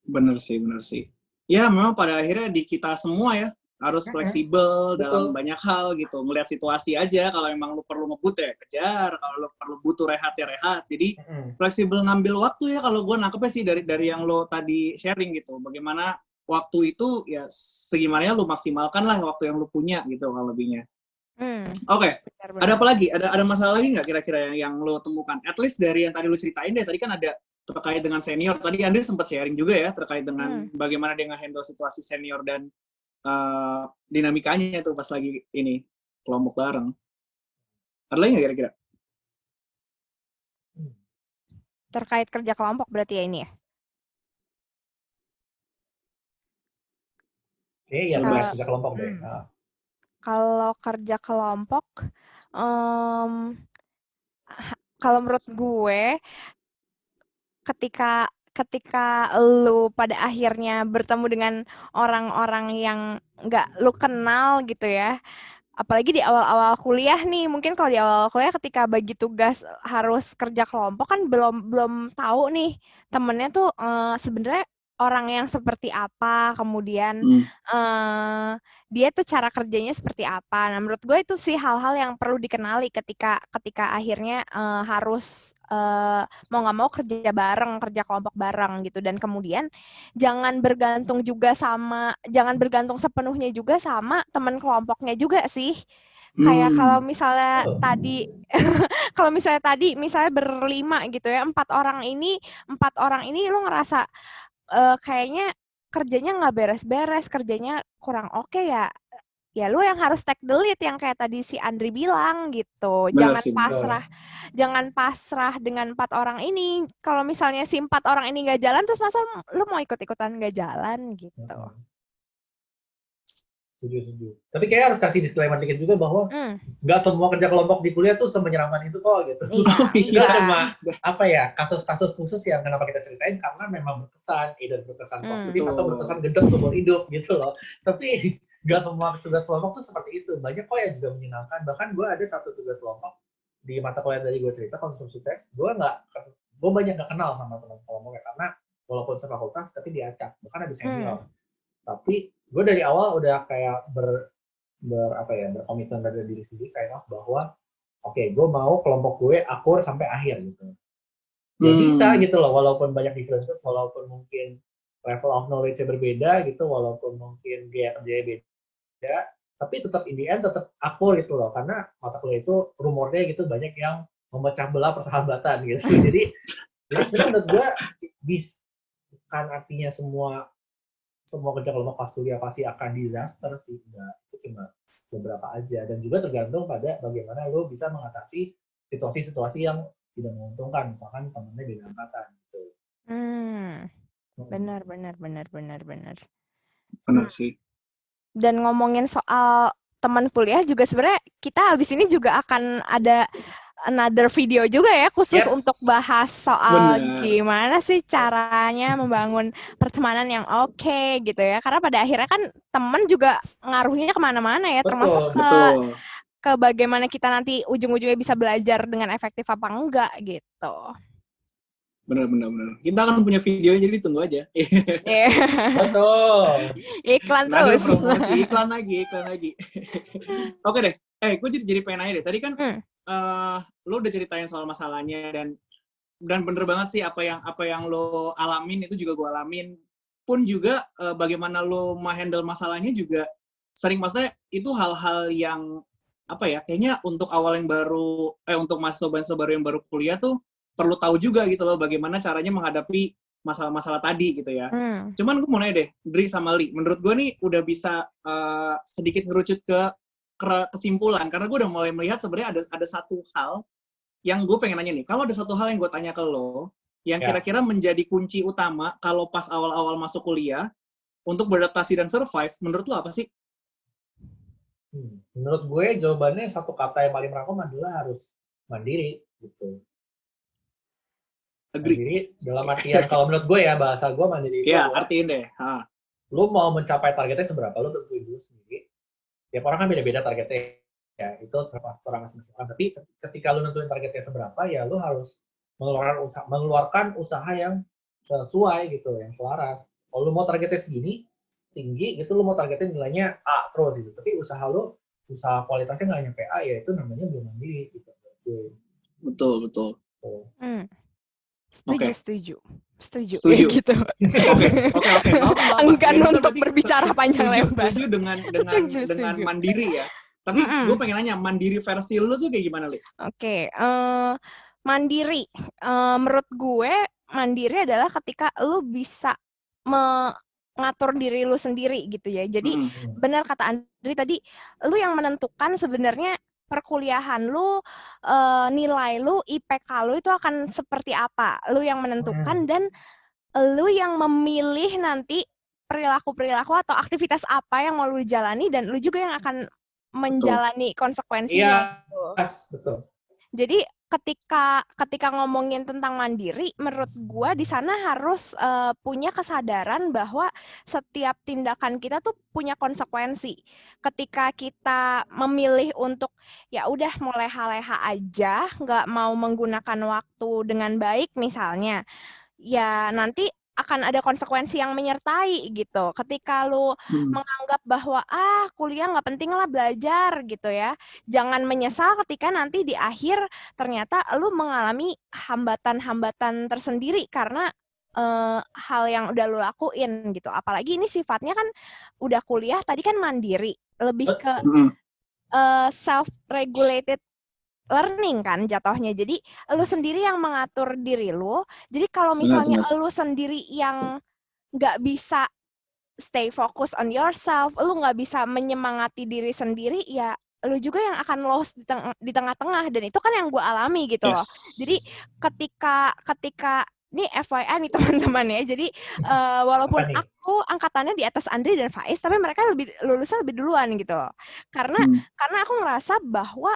A: Bener sih. Ya memang pada akhirnya di kita semua ya harus fleksibel dalam banyak hal gitu. Ngelihat situasi aja, kalau emang lu perlu ngebut ya kejar, kalau lu perlu butuh rehat ya rehat. Jadi fleksibel ngambil waktu ya, kalau gue nangkepnya sih dari yang lo tadi sharing gitu. Bagaimana waktu itu ya segimananya lu maksimalkan lah waktu yang lu punya gitu kalau lebihnya. Oke. Ada apa lagi? Ada masalah lagi nggak kira-kira yang lo temukan? At least dari yang tadi lu ceritain deh, tadi kan ada terkait dengan senior. Tadi Andri sempat sharing juga ya terkait dengan bagaimana dia nge-handle situasi senior dan dinamikanya itu pas lagi ini kelompok bareng. Ada lagi nggak kira-kira?
C: Terkait kerja kelompok berarti ya ini ya?
B: Iya, kerja kelompok deh.
C: Kalau kerja kelompok, kalau menurut gue, ketika lu pada akhirnya bertemu dengan orang-orang yang nggak lu kenal gitu ya, apalagi di awal-awal kuliah nih, mungkin kalau di awal kuliah ketika bagi tugas harus kerja kelompok kan belum tahu nih temennya tuh sebenarnya orang yang seperti apa, kemudian dia tuh cara kerjanya seperti apa. Nah, menurut gue itu sih hal-hal yang perlu dikenali ketika akhirnya harus mau nggak mau kerja bareng, kerja kelompok bareng gitu. Dan kemudian jangan bergantung sepenuhnya juga sama teman kelompoknya juga sih. Kayak kalau misalnya tadi misalnya berlima gitu ya, empat orang ini lo ngerasa kayaknya kerjanya nggak beres-beres, kerjanya kurang oke ya lu yang harus take the lead yang kayak tadi si Andri bilang gitu.
A: Benar
C: Jangan
A: sih,
C: pasrah dengan 4 orang ini. Kalau misalnya si 4 orang ini nggak jalan, terus masa lu mau ikut-ikutan nggak jalan gitu.
B: Setuju. Tapi kayak harus kasih disclaimer dikit juga bahwa nggak semua kerja kelompok di kuliah tuh semenyeramkan itu kok gitu. Itu cuma kasus-kasus khusus yang kenapa kita ceritain karena memang berkesan, either berkesan positif atau berkesan gendeng seumur hidup gitu loh. Tapi nggak semua tugas kelompok tuh seperti itu. Banyak kok yang juga menyenangkan. Bahkan gue ada satu tugas kelompok di mata kuliah dari gue cerita konstruksi tes. Gue banyak nggak kenal sama teman kelompoknya karena walaupun sefakultas tapi diacak. Bahkan ada senior. Tapi gue dari awal udah kayak berkomitmen pada diri sendiri kayak bahwa oke, gue mau kelompok gue akur sampai akhir gitu. Ya bisa gitu loh, walaupun banyak differences, walaupun mungkin level of knowledge-nya berbeda gitu, walaupun mungkin gaya kerjanya beda, tapi tetap in the end tetap akur gitu loh, karena mata kuliah itu rumornya gitu banyak yang memecah belah persahabatan gitu. Jadi sebenarnya menurut gue bukan artinya semua kerja kelompok pas kuliah pasti akan disaster sih, enggak, itu cuma beberapa aja, dan juga tergantung pada bagaimana lo bisa mengatasi situasi-situasi yang tidak menguntungkan, misalkan temennya beda angkatan gitu.
C: Benar
A: sih.
C: Dan ngomongin soal teman kuliah juga sebenarnya kita habis ini juga akan ada another video juga ya khusus untuk bahas soal gimana sih caranya membangun pertemanan yang oke gitu ya, karena pada akhirnya kan teman juga ngaruhnya kemana-mana ya, termasuk ke bagaimana kita nanti ujung-ujungnya bisa belajar dengan efektif apa enggak gitu.
A: Benar. Kita akan punya video, jadi tunggu aja.
B: Betul.
C: Iklan terus.
A: Promosi, iklan lagi. Oke deh. Gue jadi pengen nanya deh. Tadi kan lo udah ceritain soal masalahnya dan bener banget sih apa yang lo alamin itu juga gue alamin. Pun juga bagaimana lo handle masalahnya juga sering, maksudnya itu hal-hal yang kayaknya untuk untuk mahasiswa baru yang baru kuliah tuh perlu tahu juga gitu loh, bagaimana caranya menghadapi masalah-masalah tadi gitu ya. Cuman gue mau nanya deh, Dri sama Li, menurut gue nih udah bisa sedikit ngerucut ke kesimpulan, karena gue udah mulai melihat sebenarnya ada satu hal yang gue pengen nanya nih. Kalau ada satu hal yang gue tanya ke lo, yang kira-kira menjadi kunci utama kalau pas awal-awal masuk kuliah untuk beradaptasi dan survive, menurut lo apa sih?
B: Menurut gue jawabannya satu kata yang paling merangkum adalah harus mandiri gitu. Mandiri dalam artian kalau menurut gue ya, bahasa gue mandiri itu
A: artiin deh.
B: Lu mau mencapai targetnya seberapa, lu tentuin dulu sendiri. Tiap orang kan beda-beda targetnya ya, itu terserah masing-masing orang. Tapi ketika lu nentuin targetnya seberapa, ya lu harus mengeluarkan usaha yang sesuai gitu, yang selaras. Kalau lu mau targetnya segini tinggi gitu, lu mau targetnya nilainya A terus gitu, tapi usaha kualitasnya nggak nyampe A, ya itu namanya belum mandiri gitu.
A: Betul.
C: Setuju.
A: Gitu. Oke.
C: Enggan untuk berbicara panjang lebar.
A: Setuju dengan mandiri ya. Tapi gue pengen nanya, mandiri versi lu tuh kayak gimana, Li?
C: Oke. Mandiri. Menurut gue, mandiri adalah ketika lu bisa mengatur diri lu sendiri gitu ya. Jadi benar kata Andri tadi, lu yang menentukan sebenarnya perkuliahan lu, nilai lu, IPK lu itu akan seperti apa. Lu yang menentukan dan lu yang memilih nanti perilaku-perilaku atau aktivitas apa yang mau lu jalani, dan lu juga yang akan menjalani konsekuensinya.
B: Betul.
C: Jadi ketika ngomongin tentang mandiri, menurut gua di sana harus punya kesadaran bahwa setiap tindakan kita tuh punya konsekuensi. Ketika kita memilih untuk ya udah mau leha-leha aja, nggak mau menggunakan waktu dengan baik misalnya, ya nanti akan ada konsekuensi yang menyertai gitu. Ketika lu menganggap bahwa kuliah nggak penting lah belajar gitu ya, jangan menyesal ketika nanti di akhir ternyata lu mengalami hambatan-hambatan tersendiri karena hal yang udah lu lakuin gitu. Apalagi ini sifatnya kan udah kuliah tadi kan mandiri, lebih ke self-regulated learning kan jatuhnya. Jadi lu sendiri yang mengatur diri lu. Jadi kalau misalnya lu sendiri yang nggak bisa stay focus on yourself, lu nggak bisa menyemangati diri sendiri, ya lu juga yang akan lost di tengah-tengah. Dan itu kan yang gue alami gitu loh. Jadi ketika ini FYI nih teman-teman ya. Jadi walaupun aku angkatannya di atas Andri dan Faiz, tapi mereka lulusnya lebih duluan gitu loh. Karena aku ngerasa bahwa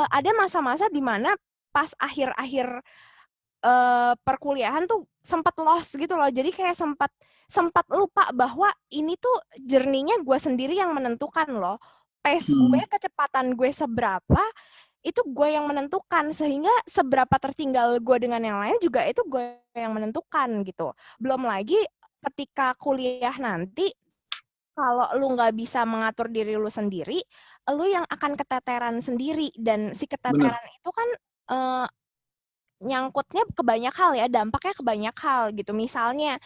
C: ada masa-masa di mana pas akhir-akhir perkuliahan tuh sempat lost gitu loh. Jadi kayak sempat lupa bahwa ini tuh journey-nya gue sendiri yang menentukan loh. Pace gue, kecepatan gue seberapa, itu gue yang menentukan. Sehingga seberapa tertinggal gue dengan yang lain juga itu gue yang menentukan gitu. Belum lagi ketika kuliah nanti, kalau lu nggak bisa mengatur diri lu sendiri, lu yang akan keteteran sendiri. Dan si keteteran itu kan nyangkutnya ke banyak hal ya, dampaknya ke banyak hal gitu. Misalnya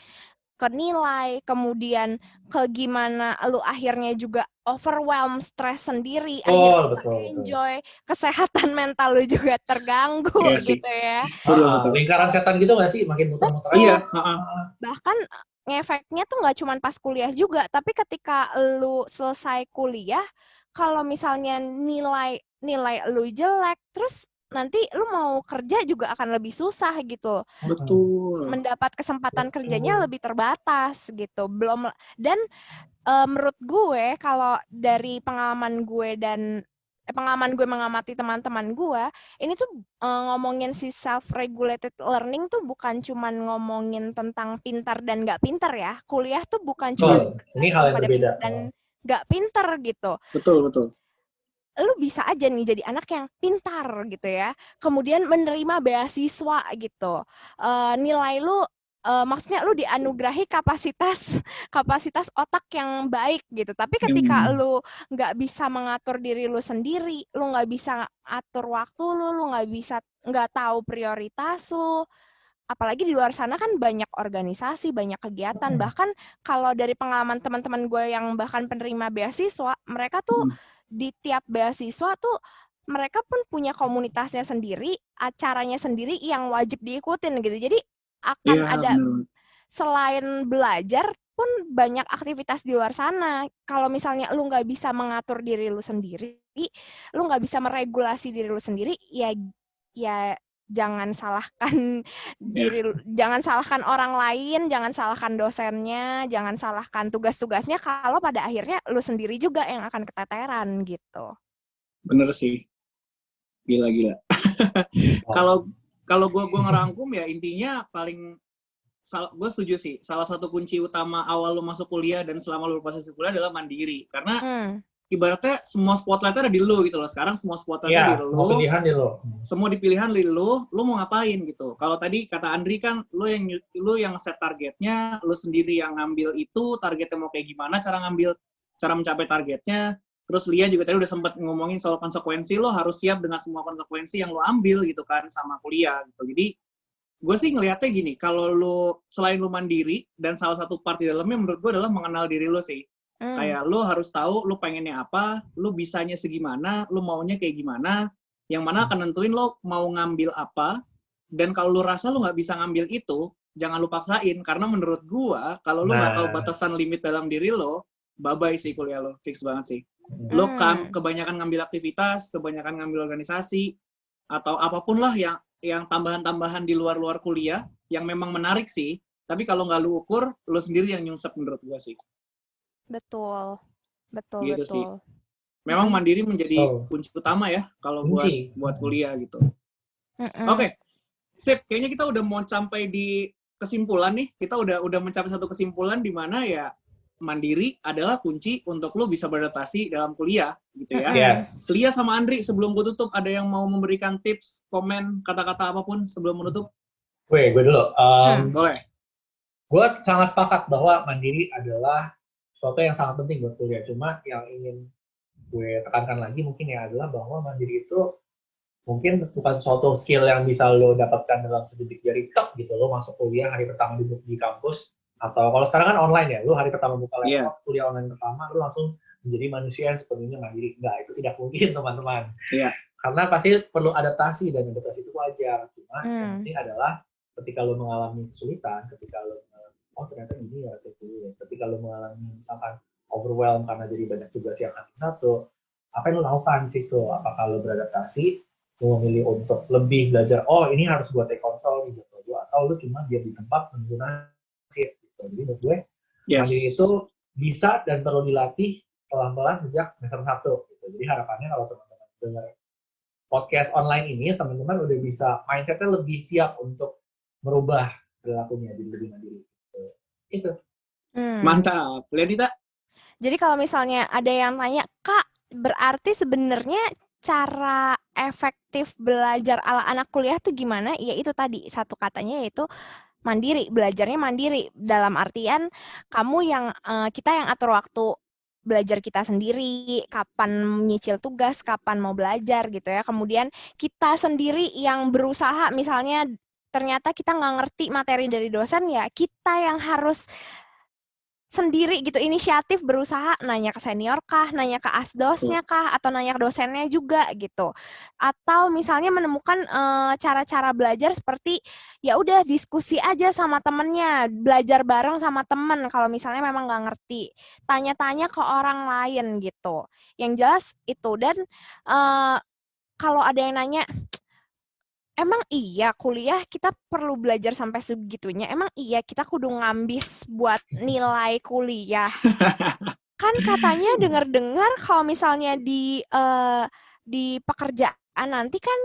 C: ke nilai, kemudian ke gimana lu akhirnya juga overwhelm, stres sendiri, akhirnya enjoy, kesehatan mental lu juga terganggu gitu ya.
B: Lingkaran setan gitu nggak sih? Makin muter-muter aja.
A: Iya.
C: Bahkan ngefeknya tuh nggak cuma pas kuliah juga, tapi ketika lu selesai kuliah, kalau misalnya nilai lu jelek, terus nanti lu mau kerja juga akan lebih susah gitu.
A: Betul.
C: Mendapat kesempatan kerjanya lebih terbatas gitu. Belum, dan menurut gue kalau dari pengalaman gue dan pengalaman gue mengamati teman-teman gue, ini tuh ngomongin si self-regulated learning tuh bukan cuman ngomongin tentang pintar dan nggak pintar ya. Kuliah tuh bukan cuma
B: ini hal yang berbeda
C: dan nggak pintar gitu.
A: Betul.
C: Lu bisa aja nih jadi anak yang pintar gitu ya, kemudian menerima beasiswa gitu, nilai lu maksudnya lu dianugerahi kapasitas otak yang baik gitu, tapi ketika lu nggak bisa mengatur diri lu sendiri, lu nggak bisa atur waktu lu nggak tahu prioritas lu, apalagi di luar sana kan banyak organisasi, banyak kegiatan. Bahkan kalau dari pengalaman teman-teman gue yang bahkan penerima beasiswa, mereka tuh di tiap beasiswa tuh mereka pun punya komunitasnya sendiri, acaranya sendiri yang wajib diikutin gitu. Jadi akan ada, selain belajar pun banyak aktivitas di luar sana. Kalau misalnya lu nggak bisa mengatur diri lu sendiri, lu nggak bisa meregulasi diri lu sendiri, ya jangan salahkan jangan salahkan orang lain, jangan salahkan dosennya, jangan salahkan tugas-tugasnya, kalau pada akhirnya lu sendiri juga yang akan keteteran gitu.
A: Bener sih. Gila. Kalau gue ngerangkum ya, intinya gue setuju sih. Salah satu kunci utama awal lu masuk kuliah dan selama lu proses kuliah adalah mandiri. Karena ibaratnya semua spotlightnya ada di lu gitu loh. Sekarang semua spotlightnya di lu. Semua pilihan di lu. Semua dipilihan di lu mau ngapain gitu. Kalau tadi kata Andri kan, lu yang set targetnya, lu sendiri yang ngambil itu, targetnya mau kayak gimana, cara mencapai targetnya. Terus Lia juga tadi udah sempat ngomongin soal konsekuensi, lo harus siap dengan semua konsekuensi yang lo ambil gitu kan sama kuliah gitu. Jadi gue sih ngelihatnya gini, kalau lo selain lo mandiri, dan salah satu part di dalamnya menurut gue adalah mengenal diri lo sih. Kayak lo harus tahu lo pengennya apa, lo bisanya segimana, lo maunya kayak gimana, yang mana akan nentuin lo mau ngambil apa. Dan kalau lo rasa lo nggak bisa ngambil itu, jangan lo paksain. Karena menurut gue, kalau lo nggak tahu batasan limit dalam diri lo, bye-bye sih kuliah lo, fix banget sih. Lo kan kebanyakan ngambil aktivitas, kebanyakan ngambil organisasi, atau apapun lah yang tambahan-tambahan di luar kuliah, yang memang menarik sih, tapi kalau nggak lu ukur, lo sendiri yang nyungsep menurut gue sih.
C: Betul.
A: Gitu sih. Memang mandiri menjadi kunci utama ya, kalau buat kuliah gitu. Oke. Sip, kayaknya kita udah mau sampai di kesimpulan nih, kita udah mencapai satu kesimpulan di mana ya, mandiri adalah kunci untuk lo bisa beradaptasi dalam kuliah, gitu ya.
B: Yes.
A: Lia sama Andri, sebelum gue tutup, ada yang mau memberikan tips, komen, kata-kata apapun sebelum menutup?
B: Gue dulu.
A: Boleh.
B: Gue sangat sepakat bahwa mandiri adalah sesuatu yang sangat penting buat kuliah. Cuma yang ingin gue tekankan lagi mungkin ya adalah bahwa mandiri itu mungkin bukan suatu skill yang bisa lo dapatkan dalam sedetik jari tek gitu. Lo masuk kuliah hari pertama di kampus, atau kalau sekarang kan online ya, lo hari pertama buka laptop, kuliah online pertama, lo langsung menjadi manusia yang sepenuhnya mandiri. Enggak, itu tidak mungkin teman-teman. Karena pasti perlu adaptasi, dan adaptasi itu wajar. Cuma yang penting adalah ketika lo mengalami kesulitan, ketika lo mengalami, oh ternyata ini ya rasanya kuliah. Ketika lo mengalami misalkan overwhelm karena jadi banyak tugas yang satu, apa yang lo lakukan di situ? Apakah lo beradaptasi, lo memilih untuk lebih belajar, oh ini harus gue take control gitu, atau lo cuma diam di tempat menggunakan gitu. Jadi menurut gue, mandiri itu bisa dan perlu dilatih pelan-pelan sejak semester 1 gitu. Jadi harapannya kalau teman-teman dengar podcast online ini, teman-teman udah bisa mindset-nya lebih siap untuk merubah perilakunya jadi lebih mandiri. Itu.
A: Mantap. Lianita?
C: Jadi kalau misalnya ada yang tanya, Kak, berarti sebenarnya cara efektif belajar ala anak kuliah tuh gimana? Ya itu tadi, satu katanya yaitu mandiri, belajarnya mandiri. Dalam artian kita yang atur waktu belajar kita sendiri, kapan menyicil tugas, kapan mau belajar gitu ya. Kemudian kita sendiri yang berusaha, misalnya ternyata kita nggak ngerti materi dari dosen, ya kita yang harus sendiri gitu, inisiatif berusaha nanya ke senior kah, nanya ke asdosnya kah, atau nanya ke dosennya juga gitu. Atau misalnya menemukan cara-cara belajar seperti ya udah diskusi aja sama temennya, belajar bareng sama temen kalau misalnya memang nggak ngerti, tanya-tanya ke orang lain gitu. Yang jelas itu. Dan kalau ada yang nanya, emang iya kuliah kita perlu belajar sampai segitunya? Emang iya kita kudu ngambis buat nilai kuliah? Kan katanya dengar-dengar kalau misalnya di pekerjaan nanti kan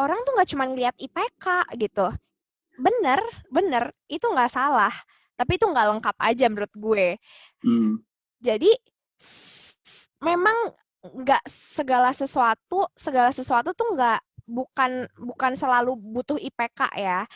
C: orang tuh nggak cuma ngeliat IPK gitu. Bener, itu nggak salah. Tapi itu nggak lengkap aja menurut gue. Jadi memang nggak segala sesuatu tuh bukan selalu butuh IPK ya.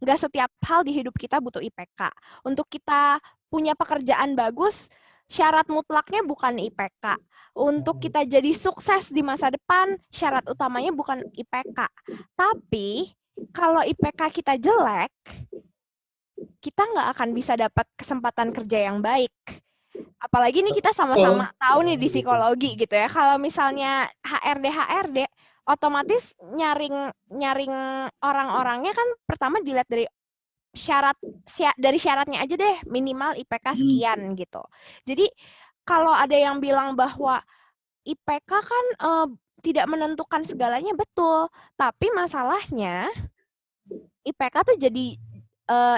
C: Nggak setiap hal di hidup kita butuh IPK. Untuk kita punya pekerjaan bagus, syarat mutlaknya bukan IPK. Untuk kita jadi sukses di masa depan, syarat utamanya bukan IPK. Tapi kalau IPK kita jelek, kita nggak akan bisa dapat kesempatan kerja yang baik. Apalagi nih kita sama-sama tahu nih di psikologi gitu ya. Kalau misalnya HRD, otomatis nyaring orang-orangnya kan pertama dilihat dari syaratnya aja deh, minimal IPK sekian gitu. Jadi kalau ada yang bilang bahwa IPK kan tidak menentukan segalanya, betul. Tapi masalahnya IPK tuh jadi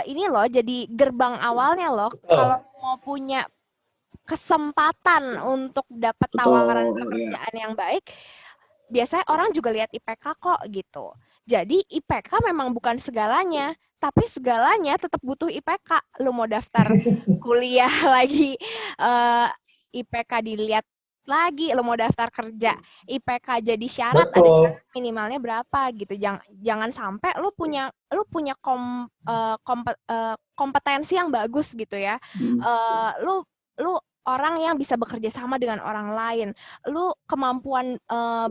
C: ini loh, jadi gerbang awalnya loh. Kalau mau punya kesempatan untuk dapat tawaran pekerjaan yang baik, biasanya orang juga lihat IPK kok gitu. Jadi IPK memang bukan segalanya, tapi segalanya tetap butuh IPK. Lu mau daftar kuliah lagi, IPK dilihat lagi. Lu mau daftar kerja, IPK jadi syarat. Betul. Ada syarat minimalnya berapa gitu. Jangan sampai lu punya kompetensi yang bagus gitu ya. Lu orang yang bisa bekerja sama dengan orang lain, lu kemampuan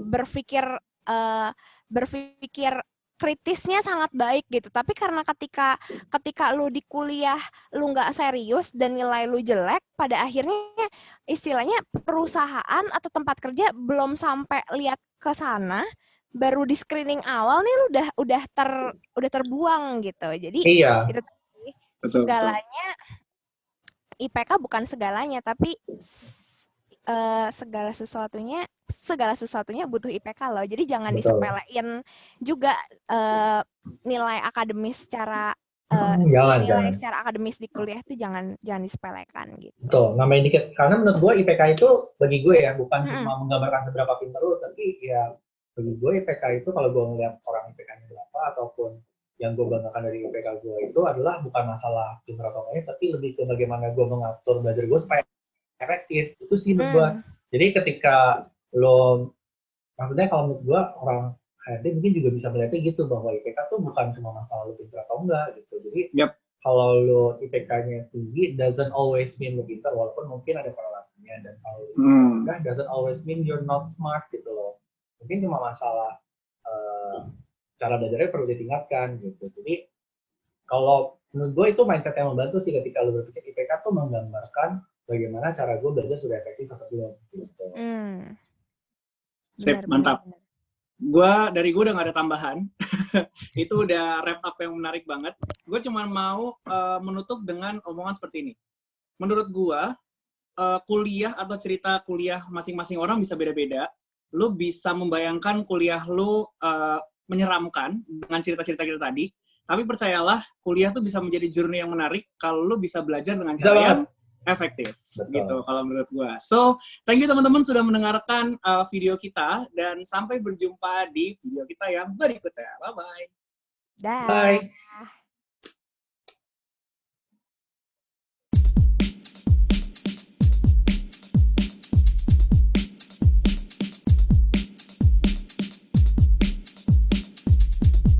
C: berpikir kritisnya sangat baik gitu. Tapi karena ketika lu di kuliah lu nggak serius dan nilai lu jelek, pada akhirnya istilahnya perusahaan atau tempat kerja belum sampai lihat ke sana, baru di screening awal nih lu udah terbuang gitu. Jadi itu segalanya. IPK bukan segalanya, tapi segala sesuatunya butuh IPK loh. Jadi jangan disepelein juga nilai akademis secara secara akademis di kuliah itu jangan disepelekan gitu.
B: Betul, nambahin dikit. Karena menurut gue IPK itu bagi gue ya bukan cuma menggambarkan seberapa pintar lu, tapi ya bagi gue IPK itu kalau gue ngeliat orang IPK-nya berapa ataupun yang gue banggakan dari IPK gue itu adalah bukan masalah pintar atau enggaknya, tapi lebih ke bagaimana gue mengatur belajar gue supaya efektif. Itu sih menurut gue. Jadi ketika lo, maksudnya kalau menurut gue orang HRD mungkin juga bisa melihatnya gitu, bahwa IPK tuh bukan cuma masalah lo pintar atau enggak gitu. Jadi kalau lo IPK-nya tinggi doesn't always mean lo pintar, walaupun mungkin ada korelasinya, dan kalau rendah doesn't always mean you're not smart gitu loh. Mungkin cuma masalah cara belajarnya perlu ditingkatkan gitu. Jadi kalau menurut gue itu mindset yang membantu sih ketika lo berpikir IPK tuh menggambarkan bagaimana cara gue belajar sudah efektif atau belum gitu.
A: Sip, mantap. Dari gue udah gak ada tambahan. Itu udah wrap up yang menarik banget. Gue cuma mau menutup dengan omongan seperti ini. Menurut gue, kuliah atau cerita kuliah masing-masing orang bisa beda-beda. Lu bisa membayangkan kuliah lu menyeramkan dengan cerita-cerita kita tadi. Tapi percayalah, kuliah tuh bisa menjadi journey yang menarik kalau lu bisa belajar dengan cara yang efektif.
B: Betul.
A: Gitu kalau menurut gua. So, thank you teman-teman sudah mendengarkan video kita, dan sampai berjumpa di video kita yang berikutnya. Bye-bye.
C: Dah.
B: Bye.